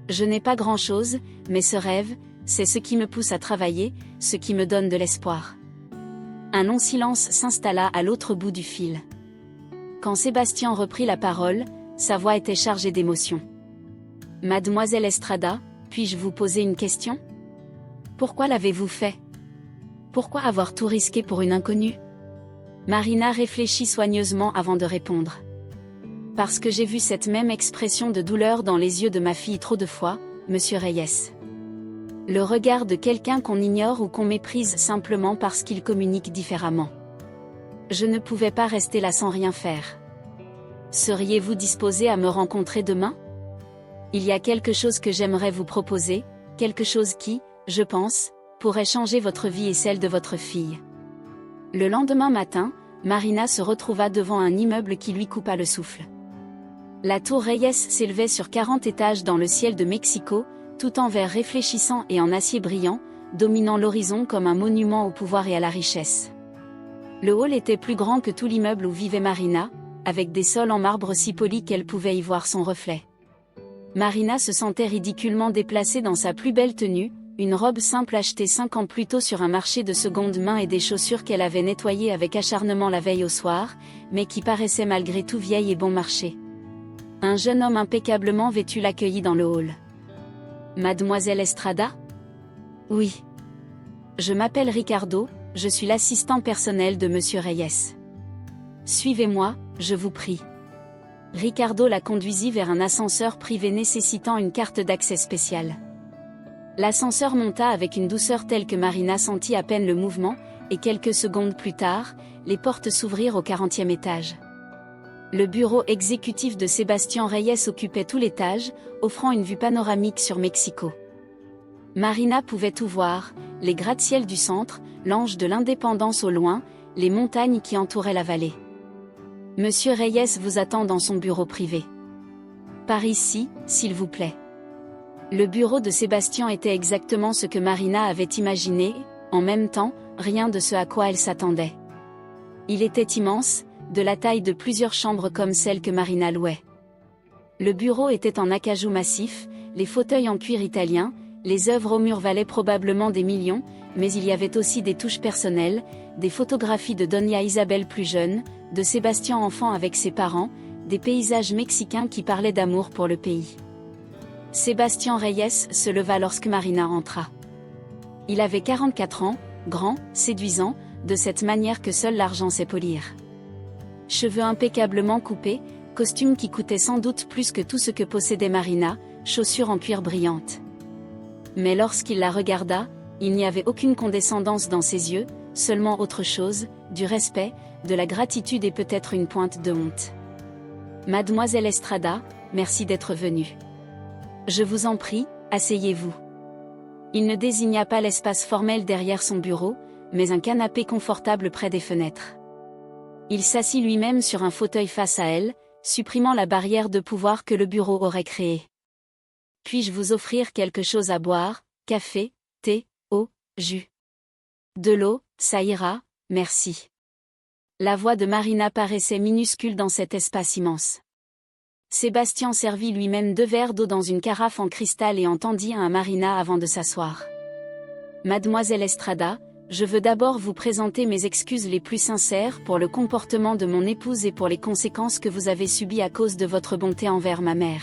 Speaker 1: Je n'ai pas grand-chose, mais ce rêve, c'est ce qui me pousse à travailler, ce qui me donne de l'espoir. Un long silence s'installa à l'autre bout du fil. Quand Sébastien reprit la parole, sa voix était chargée d'émotion. Mademoiselle Estrada, puis-je vous poser une question? Pourquoi l'avez-vous fait? Pourquoi avoir tout risqué pour une inconnue? Marina réfléchit soigneusement avant de répondre. Parce que j'ai vu cette même expression de douleur dans les yeux de ma fille trop de fois, monsieur Reyes. Le regard de quelqu'un qu'on ignore ou qu'on méprise simplement parce qu'il communique différemment. Je ne pouvais pas rester là sans rien faire. Seriez-vous disposé à me rencontrer demain? Il y a quelque chose que j'aimerais vous proposer, quelque chose qui, je pense, pourrait changer votre vie et celle de votre fille. Le lendemain matin, Marina se retrouva devant un immeuble qui lui coupa le souffle. La tour Reyes s'élevait sur 40 étages dans le ciel de Mexico, tout en verre réfléchissant et en acier brillant, dominant l'horizon comme un monument au pouvoir et à la richesse. Le hall était plus grand que tout l'immeuble où vivait Marina, avec des sols en marbre si polis qu'elle pouvait y voir son reflet. Marina se sentait ridiculement déplacée dans sa plus belle tenue, une robe simple achetée 5 ans plus tôt sur un marché de seconde main et des chaussures qu'elle avait nettoyées avec acharnement la veille au soir, mais qui paraissaient malgré tout vieilles et bon marché. Un jeune homme impeccablement vêtu l'accueillit dans le hall. Mademoiselle Estrada? Oui. Je m'appelle Ricardo, je suis l'assistant personnel de monsieur Reyes. Suivez-moi, je vous prie. Ricardo la conduisit vers un ascenseur privé nécessitant une carte d'accès spéciale. L'ascenseur monta avec une douceur telle que Marina sentit à peine le mouvement, et quelques secondes plus tard, les portes s'ouvrirent au 40e étage. Le bureau exécutif de Sébastien Reyes occupait tout l'étage, offrant une vue panoramique sur Mexico. Marina pouvait tout voir, les gratte-ciel du centre, l'ange de l'indépendance au loin, les montagnes qui entouraient la vallée. Monsieur Reyes vous attend dans son bureau privé. Par ici, s'il vous plaît. Le bureau de Sébastien était exactement ce que Marina avait imaginé, en même temps, rien de ce à quoi elle s'attendait. Il était immense, de la taille de plusieurs chambres comme celle que Marina louait. Le bureau était en acajou massif, les fauteuils en cuir italien, les œuvres au mur valaient probablement des millions, mais il y avait aussi des touches personnelles, des photographies de Doña Isabel plus jeune, de Sébastien enfant avec ses parents, des paysages mexicains qui parlaient d'amour pour le pays. Sébastien Reyes se leva lorsque Marina entra. Il avait 44 ans, grand, séduisant, de cette manière que seul l'argent sait polir. Cheveux impeccablement coupés, costume qui coûtait sans doute plus que tout ce que possédait Marina, chaussures en cuir brillantes. Mais lorsqu'il la regarda, il n'y avait aucune condescendance dans ses yeux, seulement autre chose, du respect, de la gratitude et peut-être une pointe de honte. « Mademoiselle Estrada, merci d'être venue. Je vous en prie, asseyez-vous. » Il ne désigna pas l'espace formel derrière son bureau, mais un canapé confortable près des fenêtres. Il s'assit lui-même sur un fauteuil face à elle, supprimant la barrière de pouvoir que le bureau aurait créée. « Puis-je vous offrir quelque chose à boire, café, thé, eau, jus ? » « De l'eau, ça ira, merci. » La voix de Marina paraissait minuscule dans cet espace immense. Sébastien servit lui-même 2 verres d'eau dans une carafe en cristal et en tendit un à Marina avant de s'asseoir. « Mademoiselle Estrada, je veux d'abord vous présenter mes excuses les plus sincères pour le comportement de mon épouse et pour les conséquences que vous avez subies à cause de votre bonté envers ma mère. »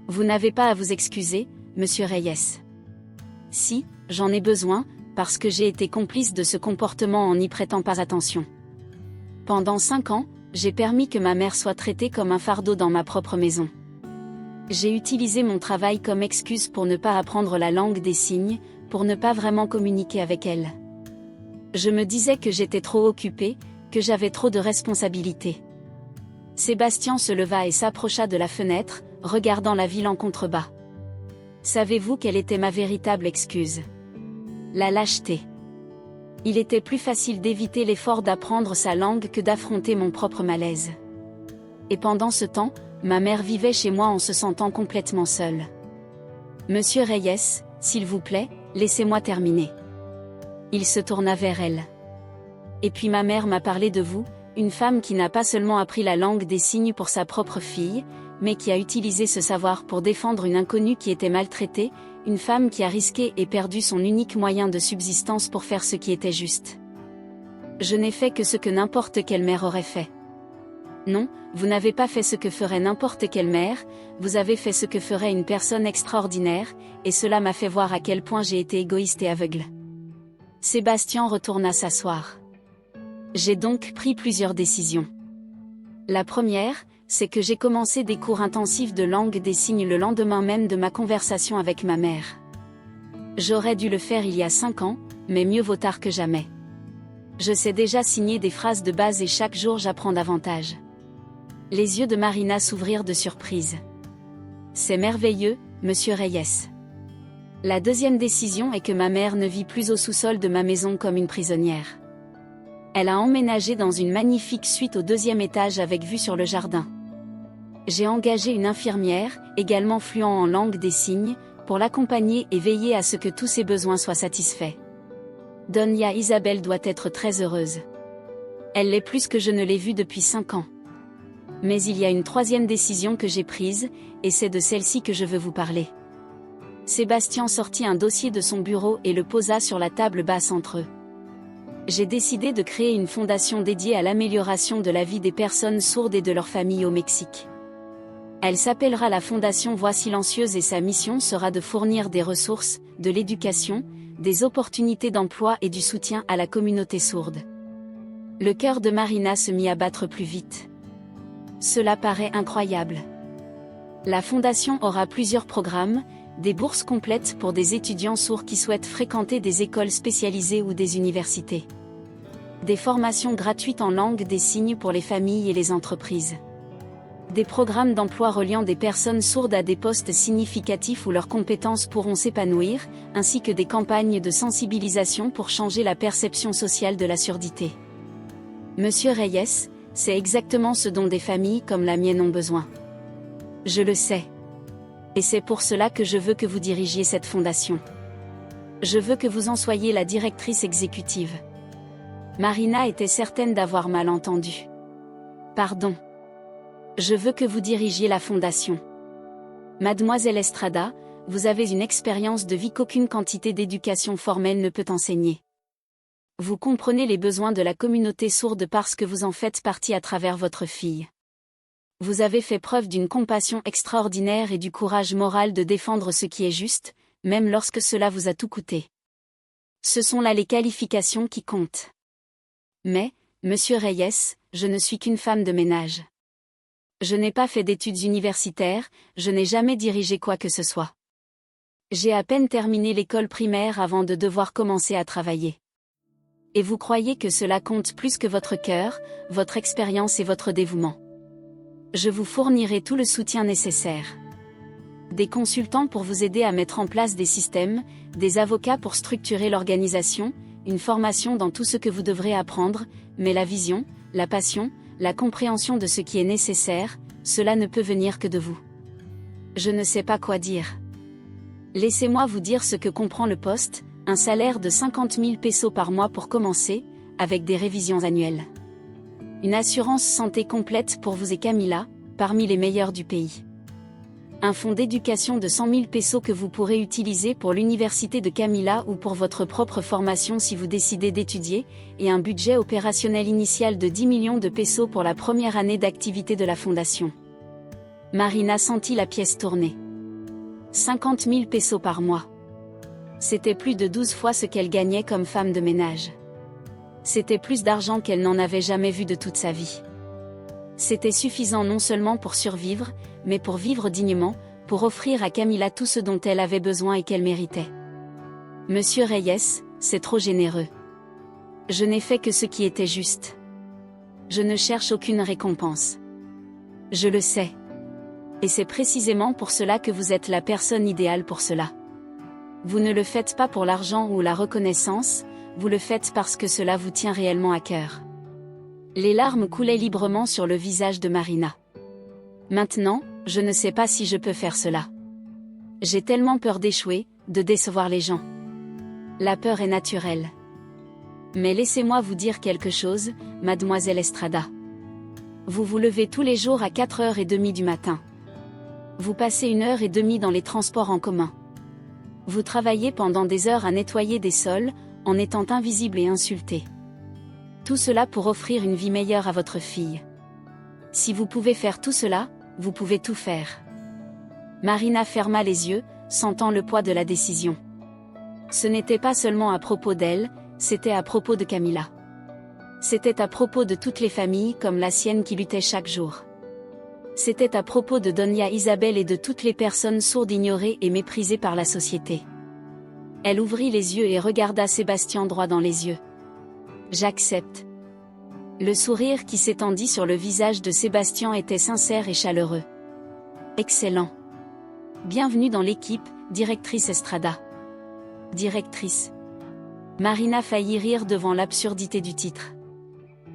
Speaker 1: « Vous n'avez pas à vous excuser, monsieur Reyes. »« Si, j'en ai besoin, parce que j'ai été complice de ce comportement en n'y prêtant pas attention. Pendant 5 ans, j'ai permis que ma mère soit traitée comme un fardeau dans ma propre maison. J'ai utilisé mon travail comme excuse pour ne pas apprendre la langue des signes, pour ne pas vraiment communiquer avec elle. Je me disais que j'étais trop occupée, que j'avais trop de responsabilités. » Sébastien se leva et s'approcha de la fenêtre, regardant la ville en contrebas. « Savez-vous quelle était ma véritable excuse ? La lâcheté. Il était plus facile d'éviter l'effort d'apprendre sa langue que d'affronter mon propre malaise. Et pendant ce temps, ma mère vivait chez moi en se sentant complètement seule. Monsieur Reyes, s'il vous plaît, laissez-moi terminer. » Il se tourna vers elle. « Et puis ma mère m'a parlé de vous, une femme qui n'a pas seulement appris la langue des signes pour sa propre fille, mais qui a utilisé ce savoir pour défendre une inconnue qui était maltraitée, une femme qui a risqué et perdu son unique moyen de subsistance pour faire ce qui était juste. Je n'ai fait que ce que n'importe quelle mère aurait fait. Non, vous n'avez pas fait ce que ferait n'importe quelle mère, vous avez fait ce que ferait une personne extraordinaire, et cela m'a fait voir à quel point j'ai été égoïste et aveugle. » Sébastien retourna s'asseoir. « J'ai donc pris plusieurs décisions. La première, c'est que j'ai commencé des cours intensifs de langue des signes le lendemain même de ma conversation avec ma mère. J'aurais dû le faire il y a 5 ans, mais mieux vaut tard que jamais. Je sais déjà signer des phrases de base et chaque jour j'apprends davantage. » Les yeux de Marina s'ouvrirent de surprise. « C'est merveilleux, monsieur Reyes. » La deuxième décision est que ma mère ne vit plus au sous-sol de ma maison comme une prisonnière. Elle a emménagé dans une magnifique suite au 2e étage avec vue sur le jardin. J'ai engagé une infirmière, également fluent en langue des signes, pour l'accompagner et veiller à ce que tous ses besoins soient satisfaits. Doña Isabel doit être très heureuse. Elle l'est plus que je ne l'ai vue depuis 5 ans. Mais il y a une 3e décision que j'ai prise, et c'est de celle-ci que je veux vous parler. Sébastien sortit un dossier de son bureau et le posa sur la table basse entre eux. J'ai décidé de créer une fondation dédiée à l'amélioration de la vie des personnes sourdes et de leurs familles au Mexique. Elle s'appellera la Fondation Voix Silencieuse et sa mission sera de fournir des ressources, de l'éducation, des opportunités d'emploi et du soutien à la communauté sourde. Le cœur de Marina se mit à battre plus vite. Cela paraît incroyable. La Fondation aura plusieurs programmes, des bourses complètes pour des étudiants sourds qui souhaitent fréquenter des écoles spécialisées ou des universités. Des formations gratuites en langue des signes pour les familles et les entreprises. Des programmes d'emploi reliant des personnes sourdes à des postes significatifs où leurs compétences pourront s'épanouir, ainsi que des campagnes de sensibilisation pour changer la perception sociale de la surdité. Monsieur Reyes, c'est exactement ce dont des familles comme la mienne ont besoin. Je le sais. Et c'est pour cela que je veux que vous dirigiez cette fondation. Je veux que vous en soyez la directrice exécutive. Marina était certaine d'avoir mal entendu. Pardon. Je veux que vous dirigiez la fondation. Mademoiselle Estrada, vous avez une expérience de vie qu'aucune quantité d'éducation formelle ne peut enseigner. Vous comprenez les besoins de la communauté sourde parce que vous en faites partie à travers votre fille. Vous avez fait preuve d'une compassion extraordinaire et du courage moral de défendre ce qui est juste, même lorsque cela vous a tout coûté. Ce sont là les qualifications qui comptent. Mais, Monsieur Reyes, je ne suis qu'une femme de ménage. Je n'ai pas fait d'études universitaires, je n'ai jamais dirigé quoi que ce soit. J'ai à peine terminé l'école primaire avant de devoir commencer à travailler. Et vous croyez que cela compte plus que votre cœur, votre expérience et votre dévouement. Je vous fournirai tout le soutien nécessaire. Des consultants pour vous aider à mettre en place des systèmes, des avocats pour structurer l'organisation, une formation dans tout ce que vous devrez apprendre, mais la vision, la passion, la compréhension de ce qui est nécessaire, cela ne peut venir que de vous. Je ne sais pas quoi dire. Laissez-moi vous dire ce que comprend le poste, un salaire de 50 000 pesos par mois pour commencer, avec des révisions annuelles. Une assurance santé complète pour vous et Camila, parmi les meilleurs du pays. Un fonds d'éducation de 100 000 pesos que vous pourrez utiliser pour l'université de Camila ou pour votre propre formation si vous décidez d'étudier, et un budget opérationnel initial de 10 millions de pesos pour la première année d'activité de la fondation. Marina sentit la pièce tourner. 50 000 pesos par mois. C'était plus de 12 fois ce qu'elle gagnait comme femme de ménage. C'était plus d'argent qu'elle n'en avait jamais vu de toute sa vie. C'était suffisant non seulement pour survivre, mais pour vivre dignement, pour offrir à Camila tout ce dont elle avait besoin et qu'elle méritait. Monsieur Reyes, c'est trop généreux. Je n'ai fait que ce qui était juste. Je ne cherche aucune récompense. Je le sais. Et c'est précisément pour cela que vous êtes la personne idéale pour cela. Vous ne le faites pas pour l'argent ou la reconnaissance, vous le faites parce que cela vous tient réellement à cœur. Les larmes coulaient librement sur le visage de Marina. Maintenant, je ne sais pas si je peux faire cela. J'ai tellement peur d'échouer, de décevoir les gens. La peur est naturelle. Mais laissez-moi vous dire quelque chose, Mademoiselle Estrada. Vous vous levez tous les jours à 4h30 du matin. Vous passez 1h30 dans les transports en commun. Vous travaillez pendant des heures à nettoyer des sols, en étant invisible et insulté. Tout cela pour offrir une vie meilleure à votre fille. Si vous pouvez faire tout cela, vous pouvez tout faire. Marina ferma les yeux, sentant le poids de la décision. Ce n'était pas seulement à propos d'elle, c'était à propos de Camila. C'était à propos de toutes les familles comme la sienne qui luttaient chaque jour. C'était à propos de Doña Isabel et de toutes les personnes sourdes ignorées et méprisées par la société. Elle ouvrit les yeux et regarda Sébastien droit dans les yeux. J'accepte. Le sourire qui s'étendit sur le visage de Sébastien était sincère et chaleureux. Excellent. Bienvenue dans l'équipe, directrice Estrada. Directrice. Marina faillit rire devant l'absurdité du titre.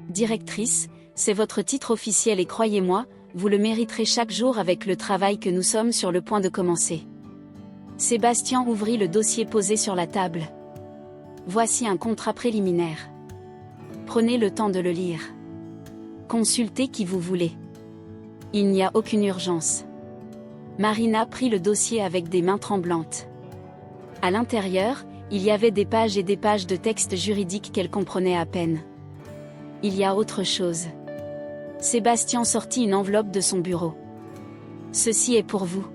Speaker 1: Directrice, c'est votre titre officiel et croyez-moi, vous le mériterez chaque jour avec le travail que nous sommes sur le point de commencer. Sébastien ouvrit le dossier posé sur la table. Voici un contrat préliminaire. Prenez le temps de le lire. Consultez qui vous voulez. Il n'y a aucune urgence. Marina prit le dossier avec des mains tremblantes. À l'intérieur, il y avait des pages et des pages de textes juridiques qu'elle comprenait à peine. Il y a autre chose. Sébastien sortit une enveloppe de son bureau. Ceci est pour vous.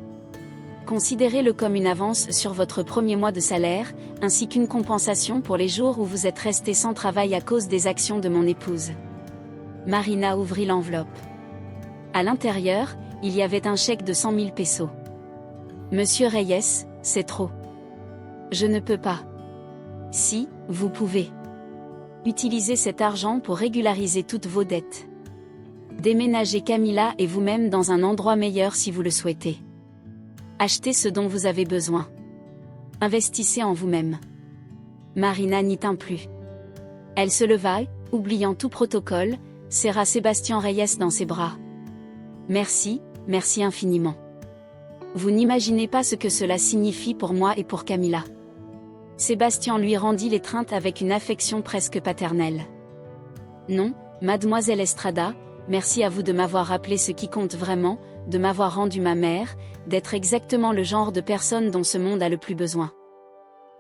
Speaker 1: Considérez-le comme une avance sur votre premier mois de salaire, ainsi qu'une compensation pour les jours où vous êtes resté sans travail à cause des actions de mon épouse. Marina ouvrit l'enveloppe. À l'intérieur, il y avait un chèque de 100 000 pesos. Monsieur Reyes, c'est trop. Je ne peux pas. Si, vous pouvez. Utilisez cet argent pour régulariser toutes vos dettes. Déménagez Camila et vous-même dans un endroit meilleur si vous le souhaitez. Achetez ce dont vous avez besoin. Investissez en vous-même. Marina n'y tint plus. Elle se leva, oubliant tout protocole, serra Sébastien Reyes dans ses bras. Merci, merci infiniment. Vous n'imaginez pas ce que cela signifie pour moi et pour Camila. Sébastien lui rendit l'étreinte avec une affection presque paternelle. Non, Mademoiselle Estrada, merci à vous de m'avoir rappelé ce qui compte vraiment, de m'avoir rendu ma mère, d'être exactement le genre de personne dont ce monde a le plus besoin. »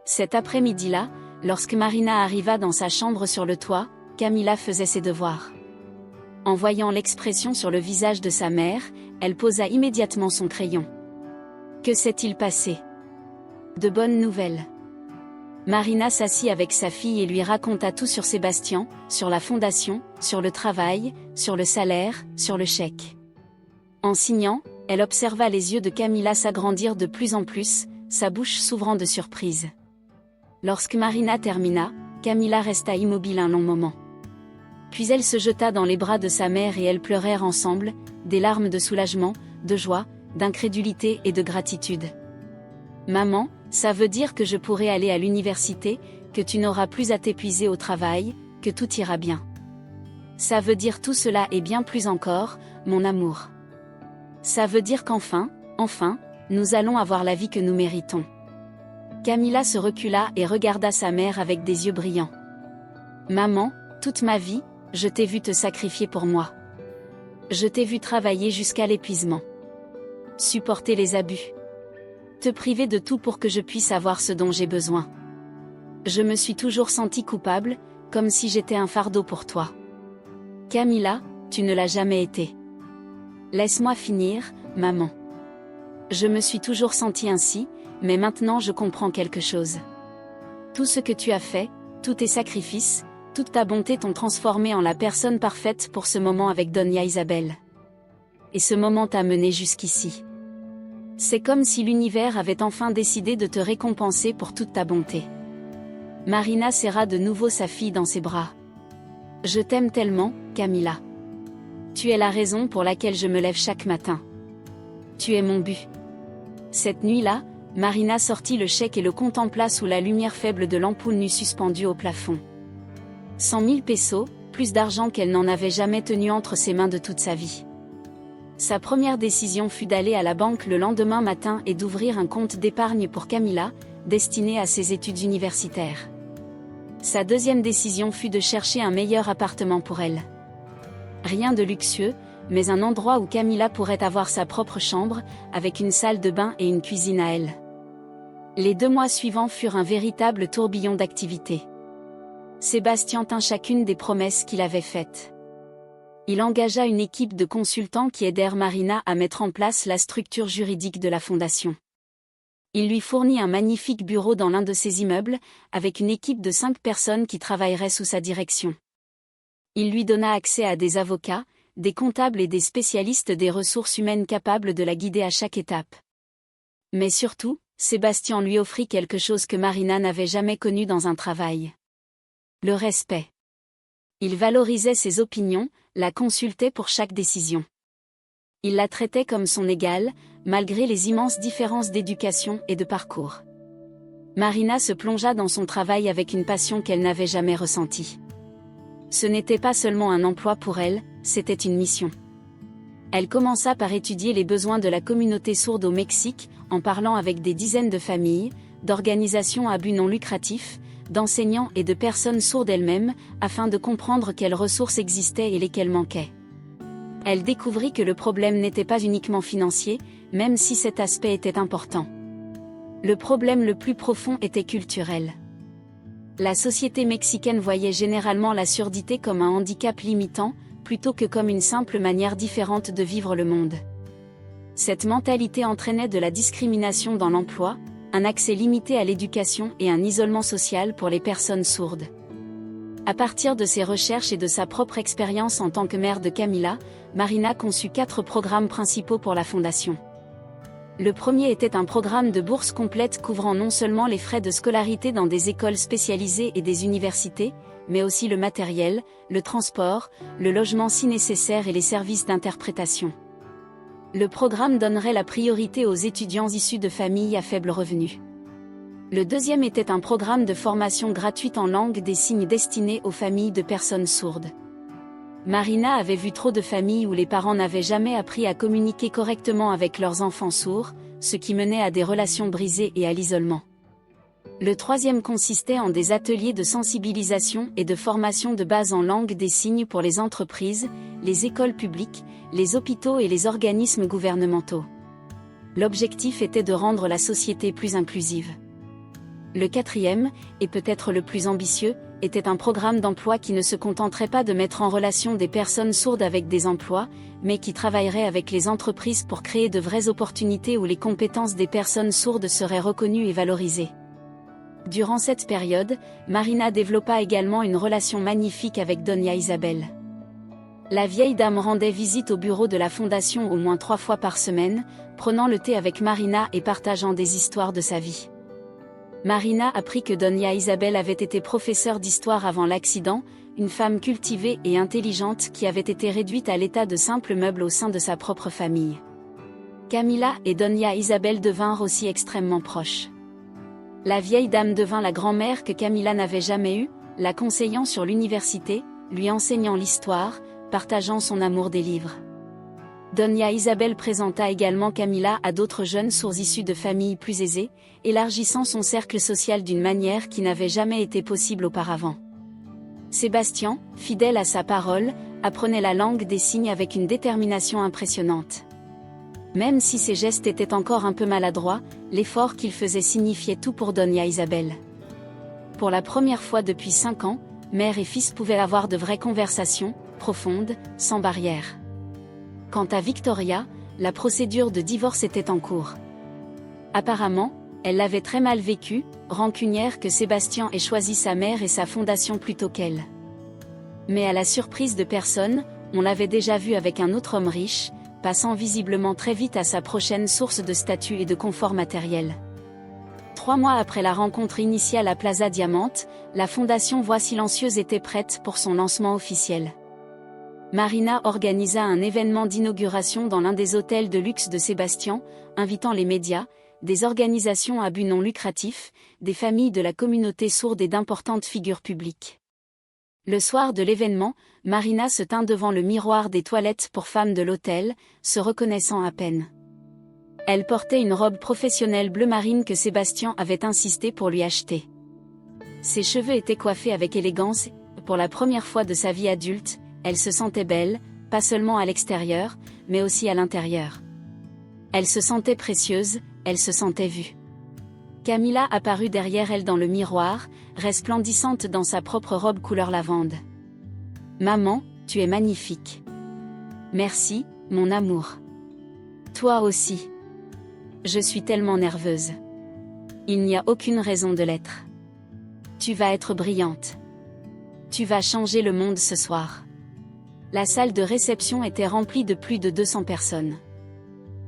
Speaker 1: Cet après-midi-là, lorsque Marina arriva dans sa chambre sur le toit, Camilla faisait ses devoirs. En voyant l'expression sur le visage de sa mère, elle posa immédiatement son crayon. Que s'est-il passé? De bonnes nouvelles. Marina s'assit avec sa fille et lui raconta tout sur Sébastien, sur la fondation, sur le travail, sur le salaire, sur le chèque. En signant, elle observa les yeux de Camilla s'agrandir de plus en plus, sa bouche s'ouvrant de surprise. Lorsque Marina termina, Camilla resta immobile un long moment. Puis elle se jeta dans les bras de sa mère et elles pleurèrent ensemble, des larmes de soulagement, de joie, d'incrédulité et de gratitude. « Maman, ça veut dire que je pourrai aller à l'université, que tu n'auras plus à t'épuiser au travail, que tout ira bien. Ça veut dire tout cela et bien plus encore, mon amour. Ça veut dire qu'enfin, nous allons avoir la vie que nous méritons. » Camilla se recula et regarda sa mère avec des yeux brillants. « Maman, toute ma vie, je t'ai vu te sacrifier pour moi. Je t'ai vu travailler jusqu'à l'épuisement. Supporter les abus. Te priver de tout pour que je puisse avoir ce dont j'ai besoin. Je me suis toujours sentie coupable, comme si j'étais un fardeau pour toi. Camilla, tu ne l'as jamais été. Laisse-moi finir, maman. Je me suis toujours sentie ainsi, mais maintenant je comprends quelque chose. Tout ce que tu as fait, tous tes sacrifices, toute ta bonté t'ont transformé en la personne parfaite pour ce moment avec Donia Isabel. Et ce moment t'a mené jusqu'ici. C'est comme si l'univers avait enfin décidé de te récompenser pour toute ta bonté. » Marina serra de nouveau sa fille dans ses bras. « Je t'aime tellement, Camilla. Tu es la raison pour laquelle je me lève chaque matin. Tu es mon but. » Cette nuit-là, Marina sortit le chèque et le contempla sous la lumière faible de l'ampoule nue suspendue au plafond. 100 000 pesos, plus d'argent qu'elle n'en avait jamais tenu entre ses mains de toute sa vie. Sa première décision fut d'aller à la banque le lendemain matin et d'ouvrir un compte d'épargne pour Camilla, destiné à ses études universitaires. Sa deuxième décision fut de chercher un meilleur appartement pour elle. Rien de luxueux, mais un endroit où Camilla pourrait avoir sa propre chambre, avec une salle de bain et une cuisine à elle. Les 2 mois suivants furent un véritable tourbillon d'activités. Sébastien tint chacune des promesses qu'il avait faites. Il engagea une équipe de consultants qui aidèrent Marina à mettre en place la structure juridique de la fondation. Il lui fournit un magnifique bureau dans l'un de ses immeubles, avec une équipe de 5 personnes qui travailleraient sous sa direction. Il lui donna accès à des avocats, des comptables et des spécialistes des ressources humaines capables de la guider à chaque étape. Mais surtout, Sébastien lui offrit quelque chose que Marina n'avait jamais connu dans un travail. Le respect. Il valorisait ses opinions, la consultait pour chaque décision. Il la traitait comme son égale, malgré les immenses différences d'éducation et de parcours. Marina se plongea dans son travail avec une passion qu'elle n'avait jamais ressentie. Ce n'était pas seulement un emploi pour elle, c'était une mission. Elle commença par étudier les besoins de la communauté sourde au Mexique, en parlant avec des dizaines de familles, d'organisations à but non lucratif, d'enseignants et de personnes sourdes elles-mêmes, afin de comprendre quelles ressources existaient et lesquelles manquaient. Elle découvrit que le problème n'était pas uniquement financier, même si cet aspect était important. Le problème le plus profond était culturel. La société mexicaine voyait généralement la surdité comme un handicap limitant, plutôt que comme une simple manière différente de vivre le monde. Cette mentalité entraînait de la discrimination dans l'emploi, un accès limité à l'éducation et un isolement social pour les personnes sourdes. À partir de ses recherches et de sa propre expérience en tant que mère de Camilla, Marina conçut 4 programmes principaux pour la fondation. Le premier était un programme de bourse complète couvrant non seulement les frais de scolarité dans des écoles spécialisées et des universités, mais aussi le matériel, le transport, le logement si nécessaire et les services d'interprétation. Le programme donnerait la priorité aux étudiants issus de familles à faible revenu. Le deuxième était un programme de formation gratuite en langue des signes destiné aux familles de personnes sourdes. Marina avait vu trop de familles où les parents n'avaient jamais appris à communiquer correctement avec leurs enfants sourds, ce qui menait à des relations brisées et à l'isolement. Le troisième consistait en des ateliers de sensibilisation et de formation de base en langue des signes pour les entreprises, les écoles publiques, les hôpitaux et les organismes gouvernementaux. L'objectif était de rendre la société plus inclusive. Le quatrième, et peut-être le plus ambitieux, était un programme d'emploi qui ne se contenterait pas de mettre en relation des personnes sourdes avec des emplois, mais qui travaillerait avec les entreprises pour créer de vraies opportunités où les compétences des personnes sourdes seraient reconnues et valorisées. Durant cette période, Marina développa également une relation magnifique avec Doña Isabel. La vieille dame rendait visite au bureau de la fondation au moins 3 fois par semaine, prenant le thé avec Marina et partageant des histoires de sa vie. Marina apprit que Doña Isabel avait été professeure d'histoire avant l'accident, une femme cultivée et intelligente qui avait été réduite à l'état de simple meuble au sein de sa propre famille. Camila et Doña Isabel devinrent aussi extrêmement proches. La vieille dame devint la grand-mère que Camila n'avait jamais eue, la conseillant sur l'université, lui enseignant l'histoire, partageant son amour des livres. Doña Isabel présenta également Camila à d'autres jeunes sourds issus de familles plus aisées, élargissant son cercle social d'une manière qui n'avait jamais été possible auparavant. Sébastien, fidèle à sa parole, apprenait la langue des signes avec une détermination impressionnante. Même si ses gestes étaient encore un peu maladroits, l'effort qu'il faisait signifiait tout pour Doña Isabel. Pour la première fois depuis 5 ans, mère et fils pouvaient avoir de vraies conversations, profondes, sans barrière. Quant à Victoria, la procédure de divorce était en cours. Apparemment, elle l'avait très mal vécu, rancunière que Sébastien ait choisi sa mère et sa fondation plutôt qu'elle. Mais à la surprise de personne, on l'avait déjà vue avec un autre homme riche, passant visiblement très vite à sa prochaine source de statut et de confort matériel. 3 mois après la rencontre initiale à Plaza Diamante, la fondation Voix Silencieuse était prête pour son lancement officiel. Marina organisa un événement d'inauguration dans l'un des hôtels de luxe de Sébastien, invitant les médias, des organisations à but non lucratif, des familles de la communauté sourde et d'importantes figures publiques. Le soir de l'événement, Marina se tint devant le miroir des toilettes pour femmes de l'hôtel, se reconnaissant à peine. Elle portait une robe professionnelle bleu marine que Sébastien avait insisté pour lui acheter. Ses cheveux étaient coiffés avec élégance, et pour la première fois de sa vie adulte, elle se sentait belle, pas seulement à l'extérieur, mais aussi à l'intérieur. Elle se sentait précieuse, elle se sentait vue. Camila apparut derrière elle dans le miroir, resplendissante dans sa propre robe couleur lavande. « Maman, tu es magnifique. »« Merci, mon amour. »« Toi aussi. »« Je suis tellement nerveuse. »« Il n'y a aucune raison de l'être. »« Tu vas être brillante. »« Tu vas changer le monde ce soir. » La salle de réception était remplie de plus de 200 personnes.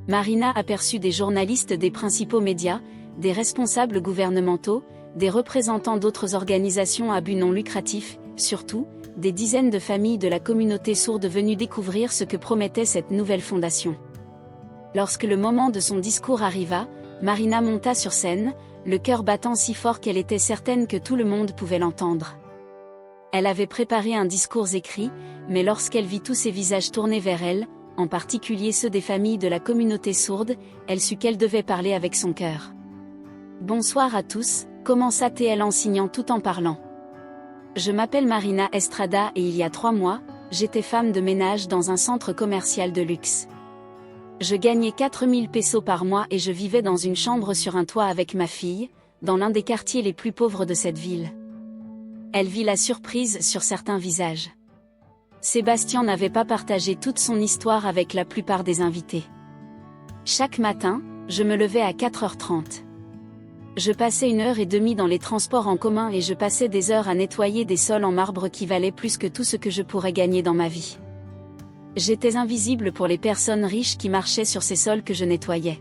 Speaker 1: Marina aperçut des journalistes des principaux médias, des responsables gouvernementaux, des représentants d'autres organisations à but non lucratif, surtout, des dizaines de familles de la communauté sourde venues découvrir ce que promettait cette nouvelle fondation. Lorsque le moment de son discours arriva, Marina monta sur scène, le cœur battant si fort qu'elle était certaine que tout le monde pouvait l'entendre. Elle avait préparé un discours écrit, mais lorsqu'elle vit tous ces visages tournés vers elle, en particulier ceux des familles de la communauté sourde, elle sut qu'elle devait parler avec son cœur. « Bonsoir à tous », commença-t-elle en signant tout en parlant. « Je m'appelle Marina Estrada et il y a 3 mois, j'étais femme de ménage dans un centre commercial de luxe. Je gagnais 4000 pesos par mois et je vivais dans une chambre sur un toit avec ma fille, dans l'un des quartiers les plus pauvres de cette ville. » Elle vit la surprise sur certains visages. Sébastien n'avait pas partagé toute son histoire avec la plupart des invités. Chaque matin, je me levais à 4h30. Je passais 1h30 dans les transports en commun et je passais des heures à nettoyer des sols en marbre qui valaient plus que tout ce que je pourrais gagner dans ma vie. J'étais invisible pour les personnes riches qui marchaient sur ces sols que je nettoyais.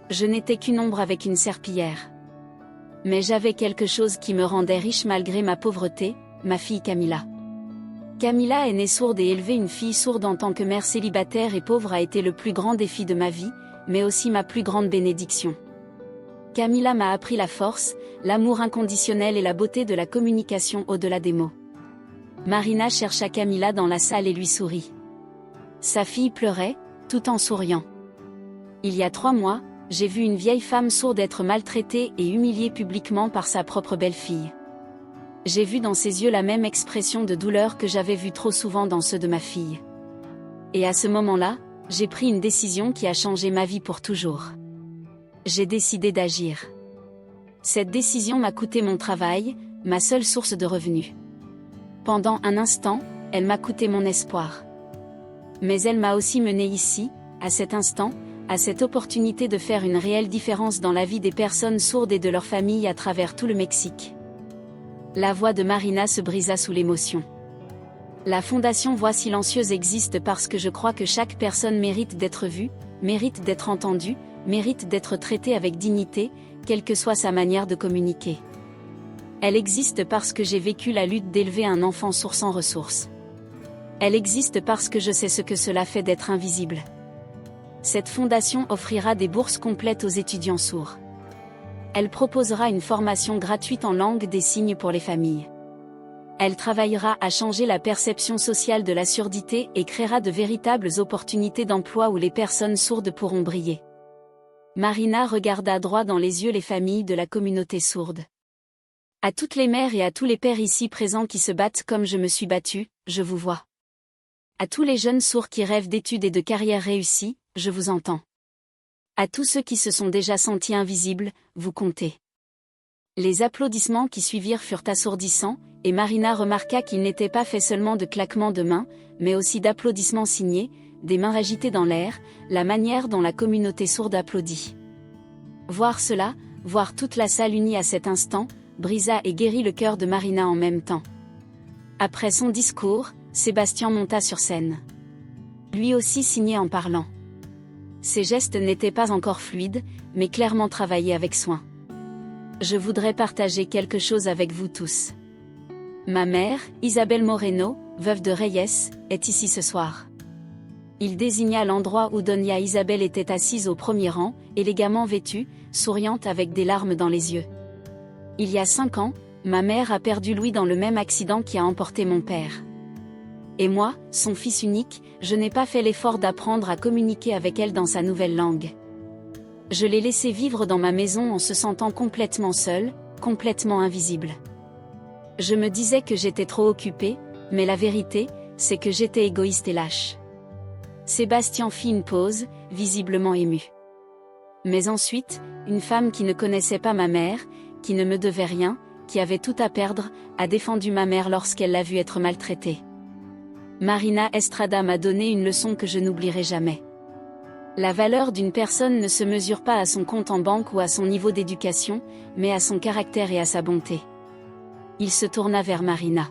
Speaker 1: Je n'étais qu'une ombre avec une serpillière. Mais j'avais quelque chose qui me rendait riche malgré ma pauvreté, ma fille Camila. Camila est née sourde et élever une fille sourde en tant que mère célibataire et pauvre a été le plus grand défi de ma vie, mais aussi ma plus grande bénédiction. Camila m'a appris la force, l'amour inconditionnel et la beauté de la communication au-delà des mots. Marina chercha Camila dans la salle et lui sourit. Sa fille pleurait, tout en souriant. Il y a 3 mois, j'ai vu une vieille femme sourde être maltraitée et humiliée publiquement par sa propre belle-fille. J'ai vu dans ses yeux la même expression de douleur que j'avais vue trop souvent dans ceux de ma fille. Et à ce moment-là, j'ai pris une décision qui a changé ma vie pour toujours. J'ai décidé d'agir. Cette décision m'a coûté mon travail, ma seule source de revenus. Pendant un instant, elle m'a coûté mon espoir. Mais elle m'a aussi mené ici, à cet instant, à cette opportunité de faire une réelle différence dans la vie des personnes sourdes et de leurs familles à travers tout le Mexique. La voix de Marina se brisa sous l'émotion. La Fondation Voix Silencieuse existe parce que je crois que chaque personne mérite d'être vue, mérite d'être entendue, mérite d'être traitée avec dignité, quelle que soit sa manière de communiquer. Elle existe parce que j'ai vécu la lutte d'élever un enfant sourd sans ressources. Elle existe parce que je sais ce que cela fait d'être invisible. Cette fondation offrira des bourses complètes aux étudiants sourds. Elle proposera une formation gratuite en langue des signes pour les familles. Elle travaillera à changer la perception sociale de la surdité et créera de véritables opportunités d'emploi où les personnes sourdes pourront briller. Marina regarda droit dans les yeux les familles de la communauté sourde. À toutes les mères et à tous les pères ici présents qui se battent comme je me suis battue, je vous vois. À tous les jeunes sourds qui rêvent d'études et de carrières réussies, je vous entends. À tous ceux qui se sont déjà sentis invisibles, vous comptez. Les applaudissements qui suivirent furent assourdissants, et Marina remarqua qu'ils n'étaient pas faits seulement de claquements de mains, mais aussi d'applaudissements signés, des mains agitées dans l'air, la manière dont la communauté sourde applaudit. Voir cela, voir toute la salle unie à cet instant, brisa et guérit le cœur de Marina en même temps. Après son discours, Sébastien monta sur scène. Lui aussi signait en parlant. Ses gestes n'étaient pas encore fluides, mais clairement travaillés avec soin. Je voudrais partager quelque chose avec vous tous. Ma mère, Isabelle Moreno, veuve de Reyes, est ici ce soir. Il désigna l'endroit où Doña Isabel était assise au premier rang, élégamment vêtue, souriante avec des larmes dans les yeux. Il y a 5 ans, ma mère a perdu Louis dans le même accident qui a emporté mon père. Et moi, son fils unique, je n'ai pas fait l'effort d'apprendre à communiquer avec elle dans sa nouvelle langue. Je l'ai laissée vivre dans ma maison en se sentant complètement seule, complètement invisible. Je me disais que j'étais trop occupée, mais la vérité, c'est que j'étais égoïste et lâche. Sébastien fit une pause, visiblement ému. Mais ensuite, une femme qui ne connaissait pas ma mère, qui ne me devait rien, qui avait tout à perdre, a défendu ma mère lorsqu'elle l'a vue être maltraitée. Marina Estrada m'a donné une leçon que je n'oublierai jamais. La valeur d'une personne ne se mesure pas à son compte en banque ou à son niveau d'éducation, mais à son caractère et à sa bonté. Il se tourna vers Marina.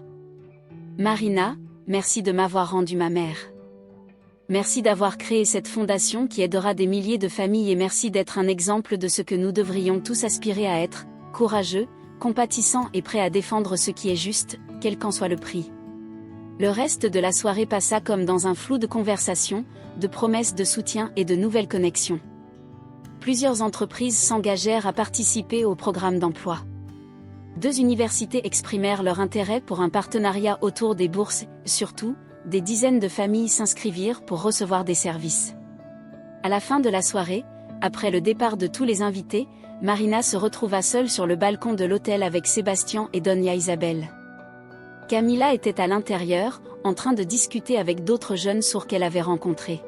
Speaker 1: Marina, merci de m'avoir rendu ma mère. Merci d'avoir créé cette fondation qui aidera des milliers de familles et merci d'être un exemple de ce que nous devrions tous aspirer à être, courageux, compatissant et prêt à défendre ce qui est juste, quel qu'en soit le prix. Le reste de la soirée passa comme dans un flou de conversations, de promesses de soutien et de nouvelles connexions. Plusieurs entreprises s'engagèrent à participer au programme d'emploi. 2 universités exprimèrent leur intérêt pour un partenariat autour des bourses, surtout, des dizaines de familles s'inscrivirent pour recevoir des services. À la fin de la soirée, après le départ de tous les invités, Marina se retrouva seule sur le balcon de l'hôtel avec Sébastien et Doña Isabel. Camila était à l'intérieur, en train de discuter avec d'autres jeunes sourds qu'elle avait rencontrés.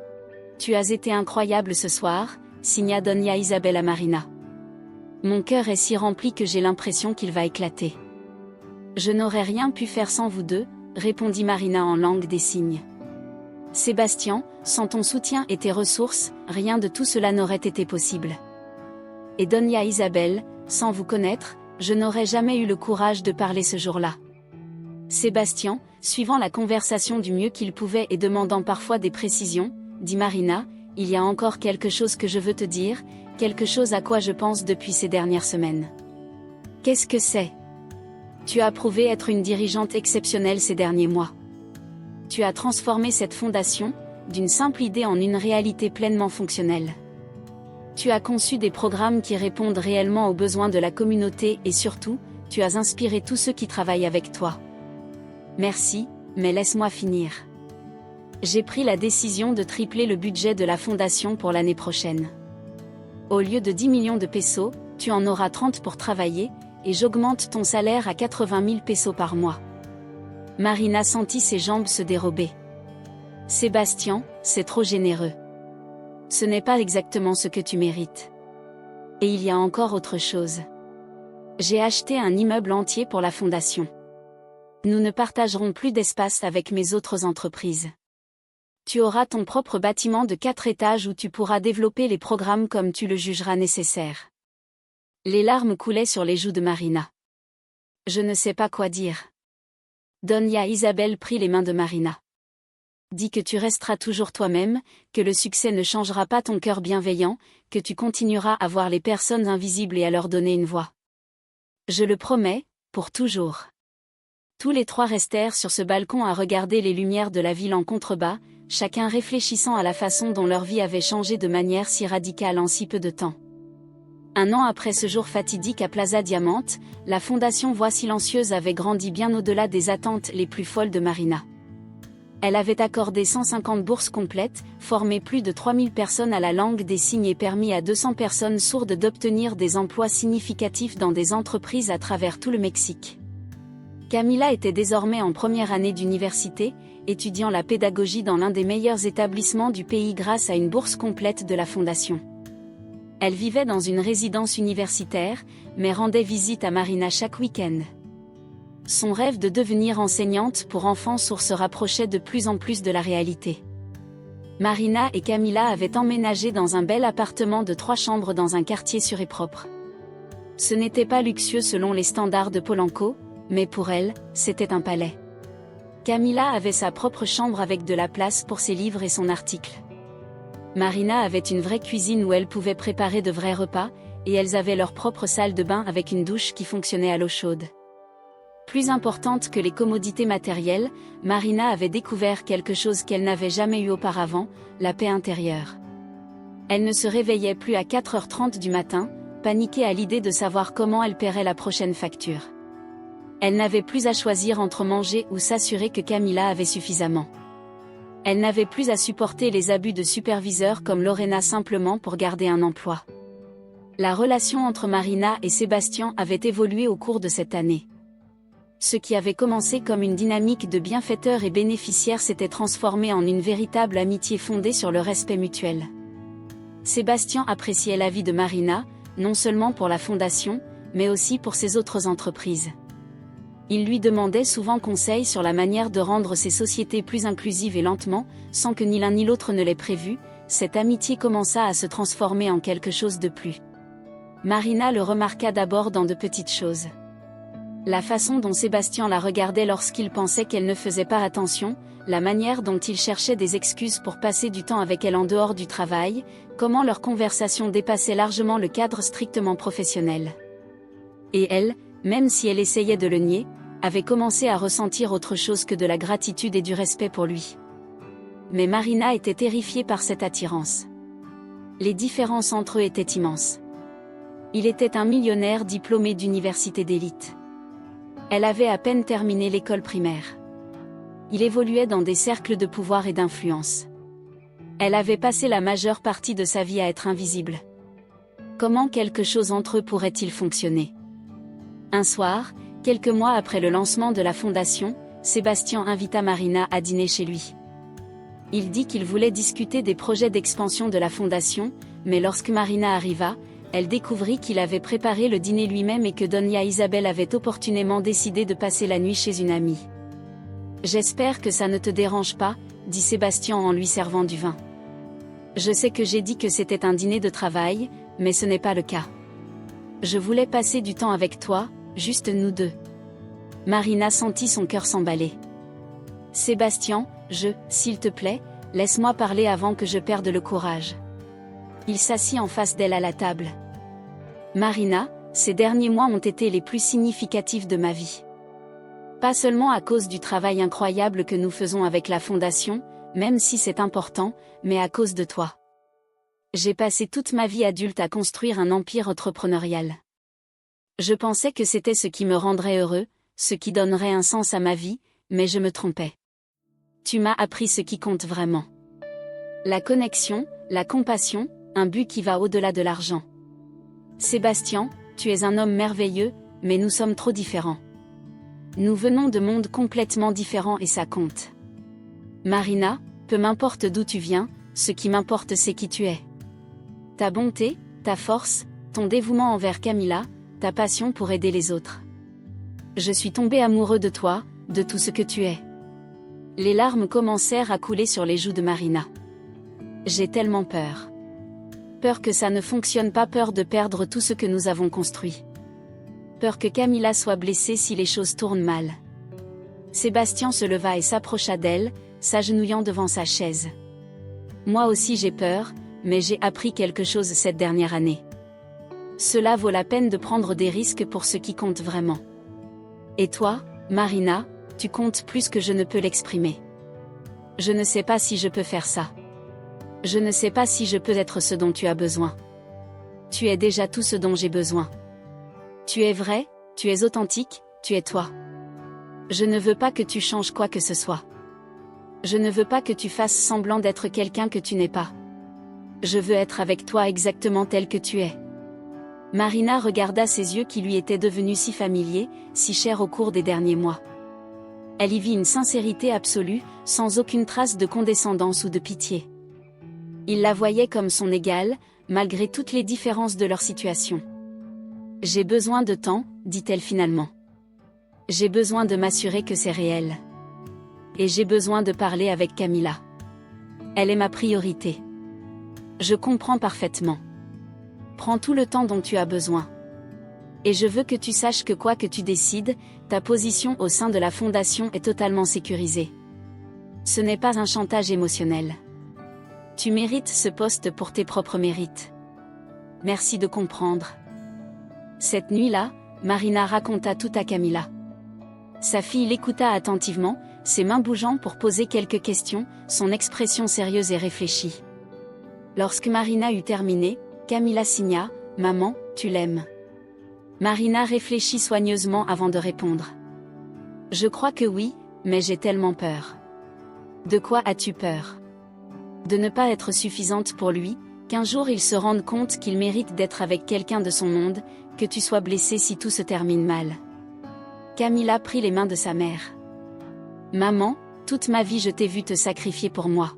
Speaker 1: « Tu as été incroyable ce soir », signa Doña Isabel à Marina. « Mon cœur est si rempli que j'ai l'impression qu'il va éclater. »« Je n'aurais rien pu faire sans vous deux », répondit Marina en langue des signes. « Sébastien, sans ton soutien et tes ressources, rien de tout cela n'aurait été possible. Et Doña Isabel, sans vous connaître, je n'aurais jamais eu le courage de parler ce jour-là. » Sébastien, suivant la conversation du mieux qu'il pouvait et demandant parfois des précisions, dit Marina, « Il y a encore quelque chose que je veux te dire, quelque chose à quoi je pense depuis ces dernières semaines. » « Qu'est-ce que c'est ? » Tu as prouvé être une dirigeante exceptionnelle ces derniers mois. Tu as transformé cette fondation, d'une simple idée en une réalité pleinement fonctionnelle. Tu as conçu des programmes qui répondent réellement aux besoins de la communauté et surtout, tu as inspiré tous ceux qui travaillent avec toi. Merci, mais laisse-moi finir. J'ai pris la décision de tripler le budget de la fondation pour l'année prochaine. Au lieu de 10 millions de pesos, tu en auras 30 pour travailler, et j'augmente ton salaire à 80 000 pesos par mois. Marina sentit ses jambes se dérober. Sébastien, c'est trop généreux. Ce n'est pas exactement ce que tu mérites. Et il y a encore autre chose. J'ai acheté un immeuble entier pour la fondation. Nous ne partagerons plus d'espace avec mes autres entreprises. Tu auras ton propre bâtiment de 4 étages où tu pourras développer les programmes comme tu le jugeras nécessaire. Les larmes coulaient sur les joues de Marina. Je ne sais pas quoi dire. Doña Isabel prit les mains de Marina. Dis que tu resteras toujours toi-même, que le succès ne changera pas ton cœur bienveillant, que tu continueras à voir les personnes invisibles et à leur donner une voix. Je le promets, pour toujours. Tous les trois restèrent sur ce balcon à regarder les lumières de la ville en contrebas, chacun réfléchissant à la façon dont leur vie avait changé de manière si radicale en si peu de temps. Un an après ce jour fatidique à Plaza Diamante, la fondation Voix Silencieuse avait grandi bien au-delà des attentes les plus folles de Marina. Elle avait accordé 150 bourses complètes, formé plus de 3000 personnes à la langue des signes et permis à 200 personnes sourdes d'obtenir des emplois significatifs dans des entreprises à travers tout le Mexique. Camila était désormais en première année d'université, étudiant la pédagogie dans l'un des meilleurs établissements du pays grâce à une bourse complète de la fondation. Elle vivait dans une résidence universitaire, mais rendait visite à Marina chaque week-end. Son rêve de devenir enseignante pour enfants sourds se rapprochait de plus en plus de la réalité. Marina et Camila avaient emménagé dans un bel appartement de 3 chambres dans un quartier sûr et propre. Ce n'était pas luxueux selon les standards de Polanco, mais pour elle, c'était un palais. Camila avait sa propre chambre avec de la place pour ses livres et son article. Marina avait une vraie cuisine où elle pouvait préparer de vrais repas, et elles avaient leur propre salle de bain avec une douche qui fonctionnait à l'eau chaude. Plus importante que les commodités matérielles, Marina avait découvert quelque chose qu'elle n'avait jamais eu auparavant, la paix intérieure. Elle ne se réveillait plus à 4h30 du matin, paniquée à l'idée de savoir comment elle paierait la prochaine facture. Elle n'avait plus à choisir entre manger ou s'assurer que Camila avait suffisamment. Elle n'avait plus à supporter les abus de superviseurs comme Lorena simplement pour garder un emploi. La relation entre Marina et Sébastien avait évolué au cours de cette année. Ce qui avait commencé comme une dynamique de bienfaiteur et bénéficiaire s'était transformé en une véritable amitié fondée sur le respect mutuel. Sébastien appréciait la vie de Marina, non seulement pour la fondation, mais aussi pour ses autres entreprises. Il lui demandait souvent conseil sur la manière de rendre ces sociétés plus inclusives et lentement, sans que ni l'un ni l'autre ne l'ait prévu, cette amitié commença à se transformer en quelque chose de plus. Marina le remarqua d'abord dans de petites choses. La façon dont Sébastien la regardait lorsqu'il pensait qu'elle ne faisait pas attention, la manière dont il cherchait des excuses pour passer du temps avec elle en dehors du travail, comment leur conversation dépassait largement le cadre strictement professionnel. Et elle, même si elle essayait de le nier, avait commencé à ressentir autre chose que de la gratitude et du respect pour lui. Mais Marina était terrifiée par cette attirance. Les différences entre eux étaient immenses. Il était un millionnaire diplômé d'université d'élite. Elle avait à peine terminé l'école primaire. Il évoluait dans des cercles de pouvoir et d'influence. Elle avait passé la majeure partie de sa vie à être invisible. Comment quelque chose entre eux pourrait-il fonctionner ? Un soir, quelques mois après le lancement de la fondation, Sébastien invita Marina à dîner chez lui. Il dit qu'il voulait discuter des projets d'expansion de la fondation, mais lorsque Marina arriva, elle découvrit qu'il avait préparé le dîner lui-même et que Doña Isabel avait opportunément décidé de passer la nuit chez une amie. « J'espère que ça ne te dérange pas », dit Sébastien en lui servant du vin. « Je sais que j'ai dit que c'était un dîner de travail, mais ce n'est pas le cas. Je voulais passer du temps avec toi, juste nous deux. » Marina sentit son cœur s'emballer. « Sébastien, s'il te plaît, laisse-moi parler avant que je perde le courage. » Il s'assit en face d'elle à la table. « Marina, ces derniers mois ont été les plus significatifs de ma vie. Pas seulement à cause du travail incroyable que nous faisons avec la fondation, même si c'est important, mais à cause de toi. J'ai passé toute ma vie adulte à construire un empire entrepreneurial. Je pensais que c'était ce qui me rendrait heureux, ce qui donnerait un sens à ma vie, mais je me trompais. Tu m'as appris ce qui compte vraiment. La connexion, la compassion, un but qui va au-delà de l'argent. Sébastien, tu es un homme merveilleux, mais nous sommes trop différents. Nous venons de mondes complètement différents et ça compte. Marina, peu m'importe d'où tu viens, ce qui m'importe c'est qui tu es. Ta bonté, ta force, ton dévouement envers Camilla, ta passion pour aider les autres. Je suis tombé amoureux de toi, de tout ce que tu es. Les larmes commencèrent à couler sur les joues de Marina. J'ai tellement peur. Peur que ça ne fonctionne pas, peur de perdre tout ce que nous avons construit. Peur que Camilla soit blessée si les choses tournent mal. Sébastien se leva et s'approcha d'elle, s'agenouillant devant sa chaise. Moi aussi j'ai peur, mais j'ai appris quelque chose cette dernière année. Cela vaut la peine de prendre des risques pour ce qui compte vraiment. Et toi, Marina, tu comptes plus que je ne peux l'exprimer. Je ne sais pas si je peux faire ça. Je ne sais pas si je peux être ce dont tu as besoin. Tu es déjà tout ce dont j'ai besoin. Tu es vrai, tu es authentique, tu es toi. Je ne veux pas que tu changes quoi que ce soit. Je ne veux pas que tu fasses semblant d'être quelqu'un que tu n'es pas. Je veux être avec toi exactement tel que tu es. Marina regarda ses yeux qui lui étaient devenus si familiers, si chers au cours des derniers mois. Elle y vit une sincérité absolue, sans aucune trace de condescendance ou de pitié. Il la voyait comme son égale, malgré toutes les différences de leur situation. « J'ai besoin de temps, dit-elle finalement. J'ai besoin de m'assurer que c'est réel. Et j'ai besoin de parler avec Camilla. Elle est ma priorité. Je comprends parfaitement. Prends tout le temps dont tu as besoin. Et je veux que tu saches que quoi que tu décides, ta position au sein de la fondation est totalement sécurisée. Ce n'est pas un chantage émotionnel. Tu mérites ce poste pour tes propres mérites. Merci de comprendre. » Cette nuit-là, Marina raconta tout à Camilla. Sa fille l'écouta attentivement, ses mains bougeant pour poser quelques questions, son expression sérieuse et réfléchie. Lorsque Marina eut terminé, Camilla signa « Maman, tu l'aimes ?» Marina réfléchit soigneusement avant de répondre. « Je crois que oui, mais j'ai tellement peur. » « De quoi as-tu peur ? » De ne pas être suffisante pour lui, qu'un jour il se rende compte qu'il mérite d'être avec quelqu'un de son monde, que tu sois blessé si tout se termine mal. Camilla prit les mains de sa mère. « Maman, toute ma vie je t'ai vu te sacrifier pour moi.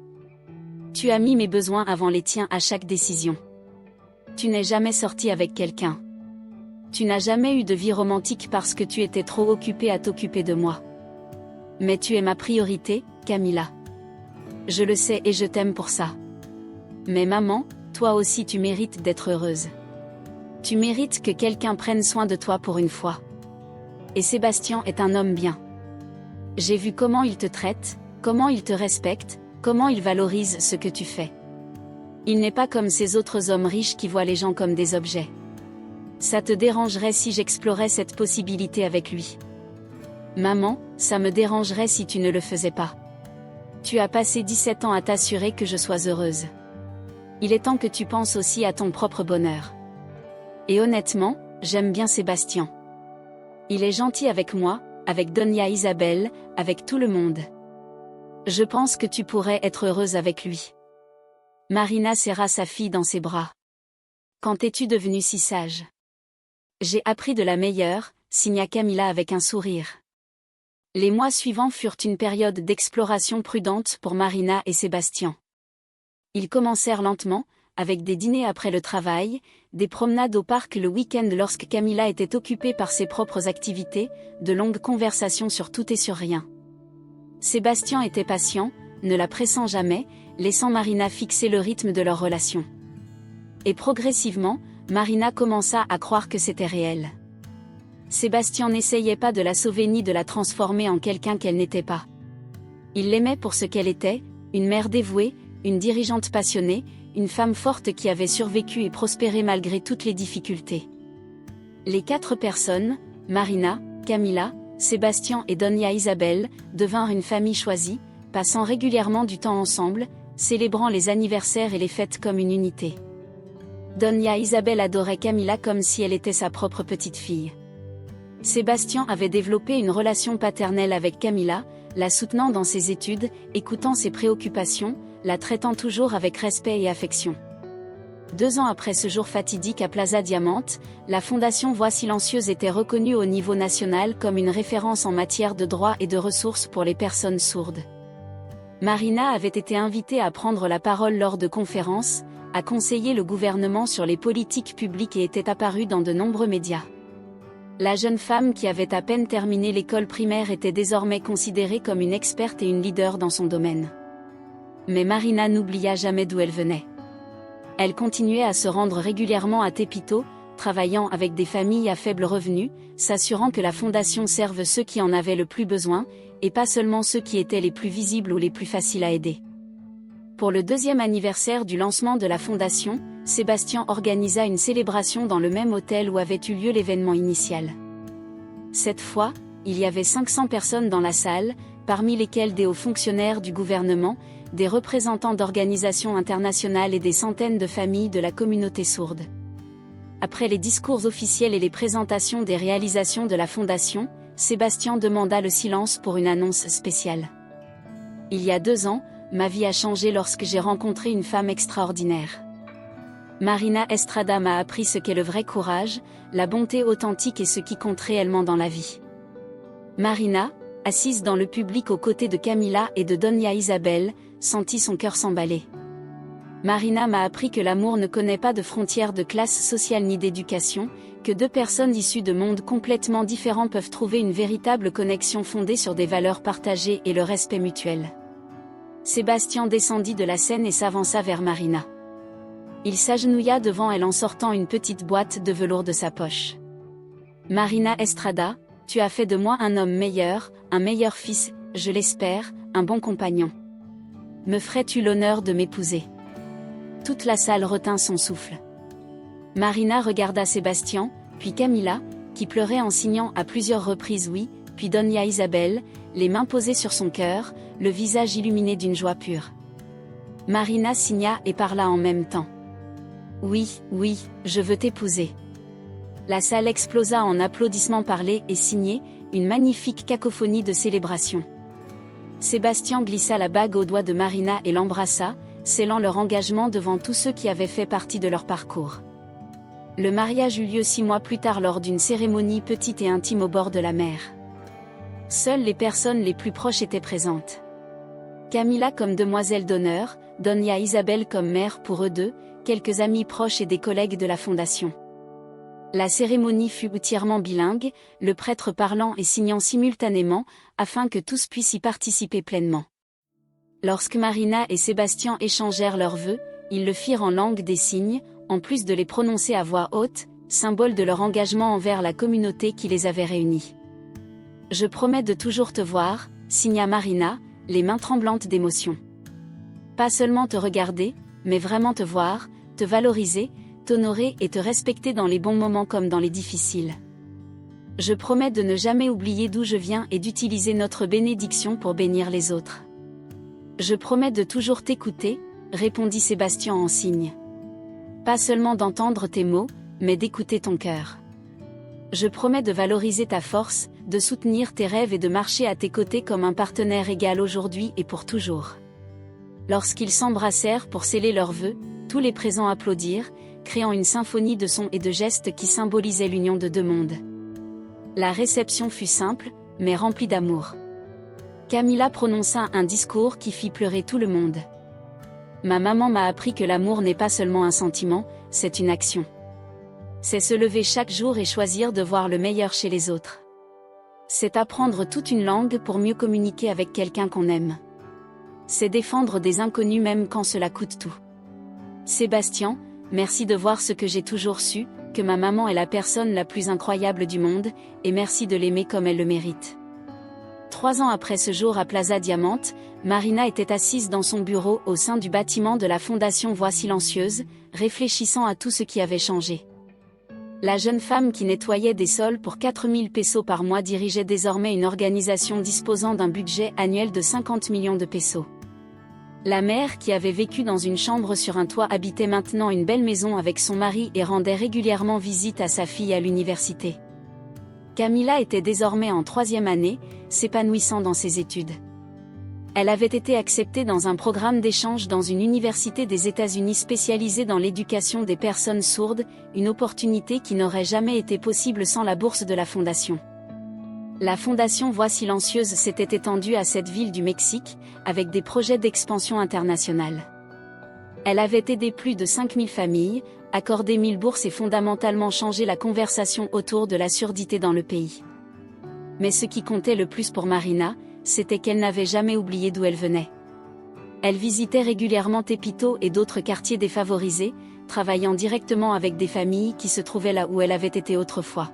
Speaker 1: Tu as mis mes besoins avant les tiens à chaque décision. Tu n'es jamais sortie avec quelqu'un. Tu n'as jamais eu de vie romantique parce que tu étais trop occupée à t'occuper de moi. Mais tu es ma priorité, Camilla. Je le sais et je t'aime pour ça. Mais maman, toi aussi tu mérites d'être heureuse. Tu mérites que quelqu'un prenne soin de toi pour une fois. Et Sébastien est un homme bien. J'ai vu comment il te traite, comment il te respecte, comment il valorise ce que tu fais. Il n'est pas comme ces autres hommes riches qui voient les gens comme des objets. Ça te dérangerait si j'explorais cette possibilité avec lui. Maman, ça me dérangerait si tu ne le faisais pas. Tu as passé 17 ans à t'assurer que je sois heureuse. Il est temps que tu penses aussi à ton propre bonheur. Et honnêtement, j'aime bien Sébastien. Il est gentil avec moi, avec Donia Isabelle, avec tout le monde. Je pense que tu pourrais être heureuse avec lui. Marina serra sa fille dans ses bras. Quand es-tu devenue si sage? J'ai appris de la meilleure, signa Camilla avec un sourire. Les mois suivants furent une période d'exploration prudente pour Marina et Sébastien. Ils commencèrent lentement, avec des dîners après le travail, des promenades au parc le week-end lorsque Camilla était occupée par ses propres activités, de longues conversations sur tout et sur rien. Sébastien était patient, ne la pressant jamais, laissant Marina fixer le rythme de leur relation. Et progressivement, Marina commença à croire que c'était réel. Sébastien n'essayait pas de la sauver ni de la transformer en quelqu'un qu'elle n'était pas. Il l'aimait pour ce qu'elle était, une mère dévouée, une dirigeante passionnée, une femme forte qui avait survécu et prospéré malgré toutes les difficultés. Les 4 personnes, Marina, Camilla, Sébastien et Donia Isabelle, devinrent une famille choisie, passant régulièrement du temps ensemble, célébrant les anniversaires et les fêtes comme une unité. Donia Isabelle adorait Camilla comme si elle était sa propre petite fille. Sébastien avait développé une relation paternelle avec Camilla, la soutenant dans ses études, écoutant ses préoccupations, la traitant toujours avec respect et affection. 2 ans après ce jour fatidique à Plaza Diamante, la Fondation Voix Silencieuses était reconnue au niveau national comme une référence en matière de droits et de ressources pour les personnes sourdes. Marina avait été invitée à prendre la parole lors de conférences, à conseiller le gouvernement sur les politiques publiques et était apparue dans de nombreux médias. La jeune femme qui avait à peine terminé l'école primaire était désormais considérée comme une experte et une leader dans son domaine. Mais Marina n'oublia jamais d'où elle venait. Elle continuait à se rendre régulièrement à Tepito, travaillant avec des familles à faible revenu, s'assurant que la fondation serve ceux qui en avaient le plus besoin, et pas seulement ceux qui étaient les plus visibles ou les plus faciles à aider. Pour le 2e anniversaire du lancement de la fondation, Sébastien organisa une célébration dans le même hôtel où avait eu lieu l'événement initial. Cette fois, il y avait 500 personnes dans la salle, parmi lesquelles des hauts fonctionnaires du gouvernement, des représentants d'organisations internationales et des centaines de familles de la communauté sourde. Après les discours officiels et les présentations des réalisations de la fondation, Sébastien demanda le silence pour une annonce spéciale. Il y a 2 ans, ma vie a changé lorsque j'ai rencontré une femme extraordinaire. Marina Estrada m'a appris ce qu'est le vrai courage, la bonté authentique et ce qui compte réellement dans la vie. Marina, assise dans le public aux côtés de Camila et de Doña Isabel, sentit son cœur s'emballer. Marina m'a appris que l'amour ne connaît pas de frontières de classe sociale ni d'éducation, que 2 personnes issues de mondes complètement différents peuvent trouver une véritable connexion fondée sur des valeurs partagées et le respect mutuel. Sébastien descendit de la scène et s'avança vers Marina. Il s'agenouilla devant elle en sortant une petite boîte de velours de sa poche. Marina Estrada, tu as fait de moi un homme meilleur, un meilleur fils, je l'espère, un bon compagnon. Me ferais-tu l'honneur de m'épouser ? Toute la salle retint son souffle. Marina regarda Sébastien, puis Camila, qui pleurait en signant à plusieurs reprises oui, puis Doña Isabel, les mains posées sur son cœur, le visage illuminé d'une joie pure. Marina signa et parla en même temps. Oui, oui, je veux t'épouser. La salle explosa en applaudissements parlés et signés, une magnifique cacophonie de célébration. Sébastien glissa la bague au doigt de Marina et l'embrassa, scellant leur engagement devant tous ceux qui avaient fait partie de leur parcours. Le mariage eut lieu 6 mois plus tard lors d'une cérémonie petite et intime au bord de la mer. Seules les personnes les plus proches étaient présentes. Camila comme demoiselle d'honneur, Doña Isabel comme mère pour eux deux, quelques amis proches et des collègues de la fondation. La cérémonie fut entièrement bilingue, le prêtre parlant et signant simultanément, afin que tous puissent y participer pleinement. Lorsque Marina et Sébastien échangèrent leurs vœux, ils le firent en langue des signes, en plus de les prononcer à voix haute, symbole de leur engagement envers la communauté qui les avait réunis. « Je promets de toujours te voir », signa Marina, les mains tremblantes d'émotion. « Pas seulement te regarder, mais vraiment te voir, te valoriser, t'honorer et te respecter dans les bons moments comme dans les difficiles. Je promets de ne jamais oublier d'où je viens et d'utiliser notre bénédiction pour bénir les autres. Je promets de toujours t'écouter, répondit Sébastien en signe. Pas seulement d'entendre tes mots, mais d'écouter ton cœur. Je promets de valoriser ta force, de soutenir tes rêves et de marcher à tes côtés comme un partenaire égal aujourd'hui et pour toujours. Lorsqu'ils s'embrassèrent pour sceller leurs vœux, tous les présents applaudirent, créant une symphonie de sons et de gestes qui symbolisait l'union de 2 mondes. La réception fut simple, mais remplie d'amour. Camila prononça un discours qui fit pleurer tout le monde. Ma maman m'a appris que l'amour n'est pas seulement un sentiment, c'est une action. C'est se lever chaque jour et choisir de voir le meilleur chez les autres. C'est apprendre toute une langue pour mieux communiquer avec quelqu'un qu'on aime. C'est défendre des inconnus même quand cela coûte tout. Sébastien, merci de voir ce que j'ai toujours su, que ma maman est la personne la plus incroyable du monde, et merci de l'aimer comme elle le mérite. 3 ans après ce jour à Plaza Diamante, Marina était assise dans son bureau au sein du bâtiment de la Fondation Voix Silencieuses, réfléchissant à tout ce qui avait changé. La jeune femme qui nettoyait des sols pour 4000 pesos par mois dirigeait désormais une organisation disposant d'un budget annuel de 50 millions de pesos. La mère qui avait vécu dans une chambre sur un toit habitait maintenant une belle maison avec son mari et rendait régulièrement visite à sa fille à l'université. Camila était désormais en 3e année, s'épanouissant dans ses études. Elle avait été acceptée dans un programme d'échange dans une université des États-Unis spécialisée dans l'éducation des personnes sourdes, une opportunité qui n'aurait jamais été possible sans la bourse de la fondation. La fondation Voix silencieuse s'était étendue à cette ville du Mexique, avec des projets d'expansion internationale. Elle avait aidé plus de 5000 familles, accordé 1000 bourses et fondamentalement changé la conversation autour de la surdité dans le pays. Mais ce qui comptait le plus pour Marina, c'était qu'elle n'avait jamais oublié d'où elle venait. Elle visitait régulièrement Tepito et d'autres quartiers défavorisés, travaillant directement avec des familles qui se trouvaient là où elle avait été autrefois.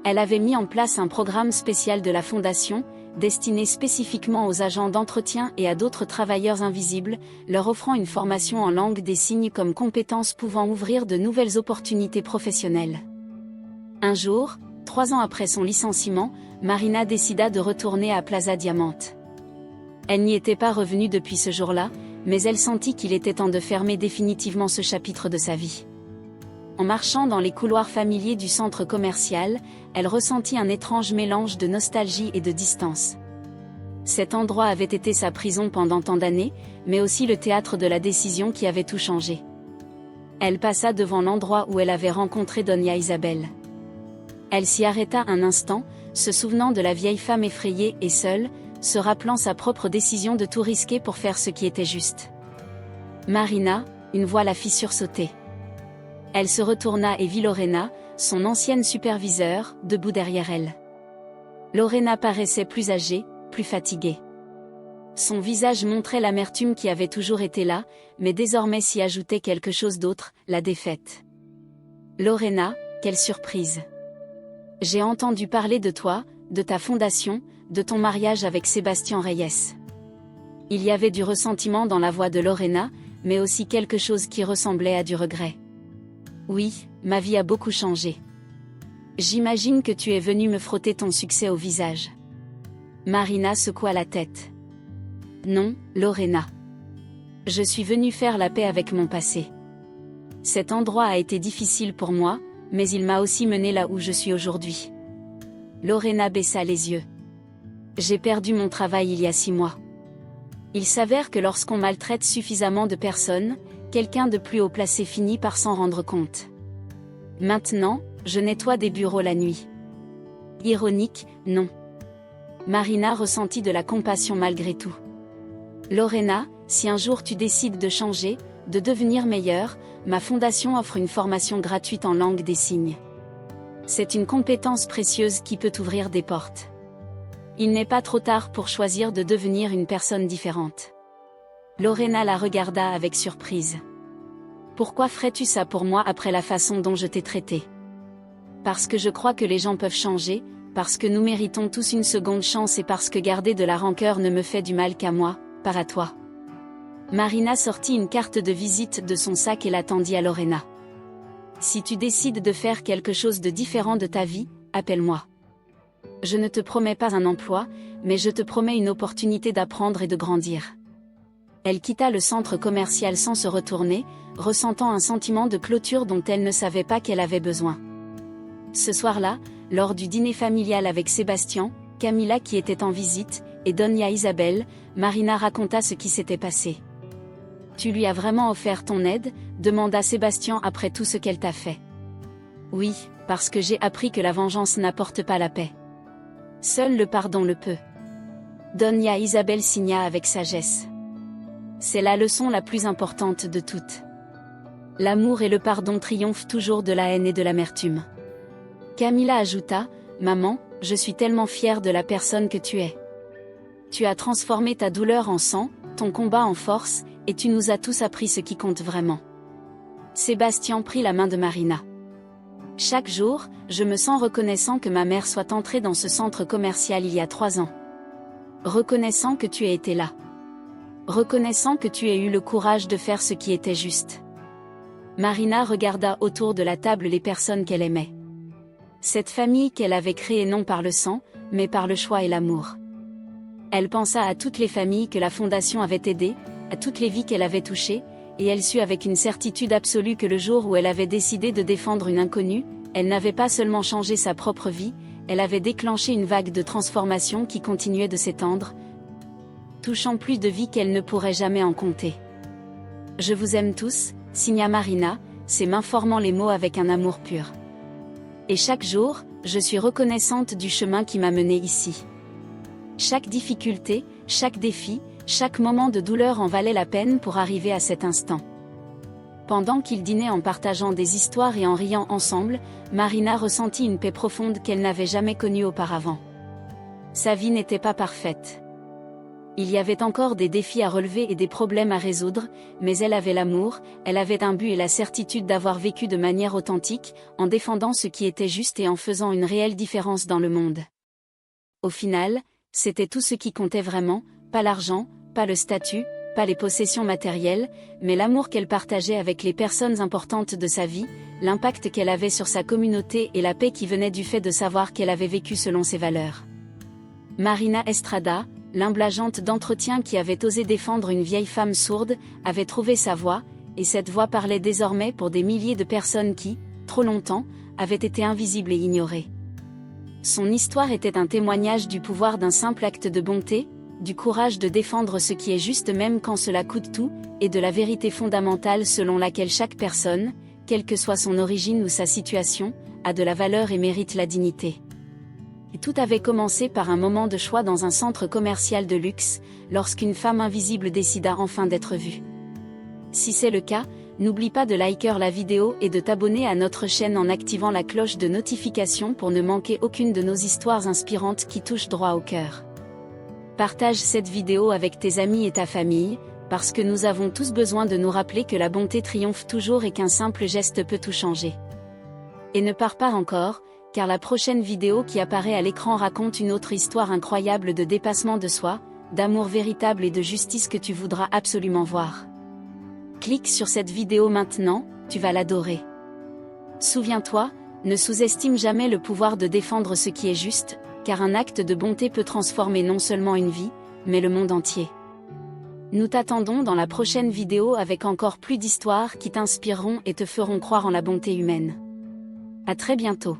Speaker 1: Elle avait mis en place un programme spécial de la fondation, destiné spécifiquement aux agents d'entretien et à d'autres travailleurs invisibles, leur offrant une formation en langue des signes comme compétence pouvant ouvrir de nouvelles opportunités professionnelles. Un jour, 3 ans après son licenciement, Marina décida de retourner à Plaza Diamante. Elle n'y était pas revenue depuis ce jour-là, mais elle sentit qu'il était temps de fermer définitivement ce chapitre de sa vie. En marchant dans les couloirs familiers du centre commercial, elle ressentit un étrange mélange de nostalgie et de distance. Cet endroit avait été sa prison pendant tant d'années, mais aussi le théâtre de la décision qui avait tout changé. Elle passa devant l'endroit où elle avait rencontré Doña Isabel. Elle s'y arrêta un instant, se souvenant de la vieille femme effrayée et seule, se rappelant sa propre décision de tout risquer pour faire ce qui était juste. Marina, une voix la fit sursauter. Elle se retourna et vit Lorena, son ancienne superviseure, debout derrière elle. Lorena paraissait plus âgée, plus fatiguée. Son visage montrait l'amertume qui avait toujours été là, mais désormais s'y ajoutait quelque chose d'autre, la défaite. Lorena, quelle surprise! J'ai entendu parler de toi, de ta fondation, de ton mariage avec Sébastien Reyes. Il y avait du ressentiment dans la voix de Lorena, mais aussi quelque chose qui ressemblait à du regret. Oui, ma vie a beaucoup changé. J'imagine que tu es venu me frotter ton succès au visage. Marina secoua la tête. Non, Lorena. Je suis venue faire la paix avec mon passé. Cet endroit a été difficile pour moi, mais il m'a aussi mené là où je suis aujourd'hui. Lorena baissa les yeux. J'ai perdu mon travail il y a 6 mois. Il s'avère que lorsqu'on maltraite suffisamment de personnes, quelqu'un de plus haut placé finit par s'en rendre compte. Maintenant, je nettoie des bureaux la nuit. Ironique, non. Marina ressentit de la compassion malgré tout. Lorena, si un jour tu décides de changer, de devenir meilleure, ma fondation offre une formation gratuite en langue des signes. C'est une compétence précieuse qui peut ouvrir des portes. Il n'est pas trop tard pour choisir de devenir une personne différente. Lorena la regarda avec surprise. Pourquoi ferais-tu ça pour moi après la façon dont je t'ai traité? Parce que je crois que les gens peuvent changer, parce que nous méritons tous une seconde chance et parce que garder de la rancœur ne me fait du mal qu'à moi, pas à toi. Marina sortit une carte de visite de son sac et la tendit à Lorena. Si tu décides de faire quelque chose de différent de ta vie, appelle-moi. Je ne te promets pas un emploi, mais je te promets une opportunité d'apprendre et de grandir. Elle quitta le centre commercial sans se retourner, ressentant un sentiment de clôture dont elle ne savait pas qu'elle avait besoin. Ce soir-là, lors du dîner familial avec Sébastien, Camila qui était en visite, et Doña Isabel, Marina raconta ce qui s'était passé. « Tu lui as vraiment offert ton aide ?» demanda Sébastien après tout ce qu'elle t'a fait. « Oui, parce que j'ai appris que la vengeance n'apporte pas la paix. Seul le pardon le peut. » Doña Isabel signa avec sagesse. C'est la leçon la plus importante de toutes. L'amour et le pardon triomphent toujours de la haine et de l'amertume. Camila ajouta, « Maman, je suis tellement fière de la personne que tu es. Tu as transformé ta douleur en sang, ton combat en force, et tu nous as tous appris ce qui compte vraiment. » Sébastien prit la main de Marina. « Chaque jour, je me sens reconnaissant que ma mère soit entrée dans ce centre commercial il y a 3 ans. Reconnaissant que tu aies été là. Reconnaissant que tu aies eu le courage de faire ce qui était juste. » Marina regarda autour de la table les personnes qu'elle aimait. Cette famille qu'elle avait créée non par le sang, mais par le choix et l'amour. Elle pensa à toutes les familles que la Fondation avait aidées, à toutes les vies qu'elle avait touchées, et elle sut avec une certitude absolue que le jour où elle avait décidé de défendre une inconnue, elle n'avait pas seulement changé sa propre vie, elle avait déclenché une vague de transformation qui continuait de s'étendre. touchant plus de vies qu'elle ne pourrait jamais en compter. Je vous aime tous, signa Marina, ses mains formant les mots avec un amour pur. Et chaque jour, je suis reconnaissante du chemin qui m'a menée ici. Chaque difficulté, chaque défi, chaque moment de douleur en valait la peine pour arriver à cet instant. Pendant qu'ils dînaient en partageant des histoires et en riant ensemble, Marina ressentit une paix profonde qu'elle n'avait jamais connue auparavant. Sa vie n'était pas parfaite. Il y avait encore des défis à relever et des problèmes à résoudre, mais elle avait l'amour, elle avait un but et la certitude d'avoir vécu de manière authentique, en défendant ce qui était juste et en faisant une réelle différence dans le monde. Au final, c'était tout ce qui comptait vraiment, pas l'argent, pas le statut, pas les possessions matérielles, mais l'amour qu'elle partageait avec les personnes importantes de sa vie, l'impact qu'elle avait sur sa communauté et la paix qui venait du fait de savoir qu'elle avait vécu selon ses valeurs. Marina Estrada, l'humble agente d'entretien qui avait osé défendre une vieille femme sourde, avait trouvé sa voix, et cette voix parlait désormais pour des milliers de personnes qui, trop longtemps, avaient été invisibles et ignorées. Son histoire était un témoignage du pouvoir d'un simple acte de bonté, du courage de défendre ce qui est juste même quand cela coûte tout, et de la vérité fondamentale selon laquelle chaque personne, quelle que soit son origine ou sa situation, a de la valeur et mérite la dignité. Et tout avait commencé par un moment de choix dans un centre commercial de luxe, lorsqu'une femme invisible décida enfin d'être vue. Si c'est le cas, n'oublie pas de liker la vidéo et de t'abonner à notre chaîne en activant la cloche de notification pour ne manquer aucune de nos histoires inspirantes qui touchent droit au cœur. Partage cette vidéo avec tes amis et ta famille, parce que nous avons tous besoin de nous rappeler que la bonté triomphe toujours et qu'un simple geste peut tout changer. Et ne pars pas encore, car la prochaine vidéo qui apparaît à l'écran raconte une autre histoire incroyable de dépassement de soi, d'amour véritable et de justice que tu voudras absolument voir. Clique sur cette vidéo maintenant, tu vas l'adorer. Souviens-toi, ne sous-estime jamais le pouvoir de défendre ce qui est juste, car un acte de bonté peut transformer non seulement une vie, mais le monde entier. Nous t'attendons dans la prochaine vidéo avec encore plus d'histoires qui t'inspireront et te feront croire en la bonté humaine. À très bientôt.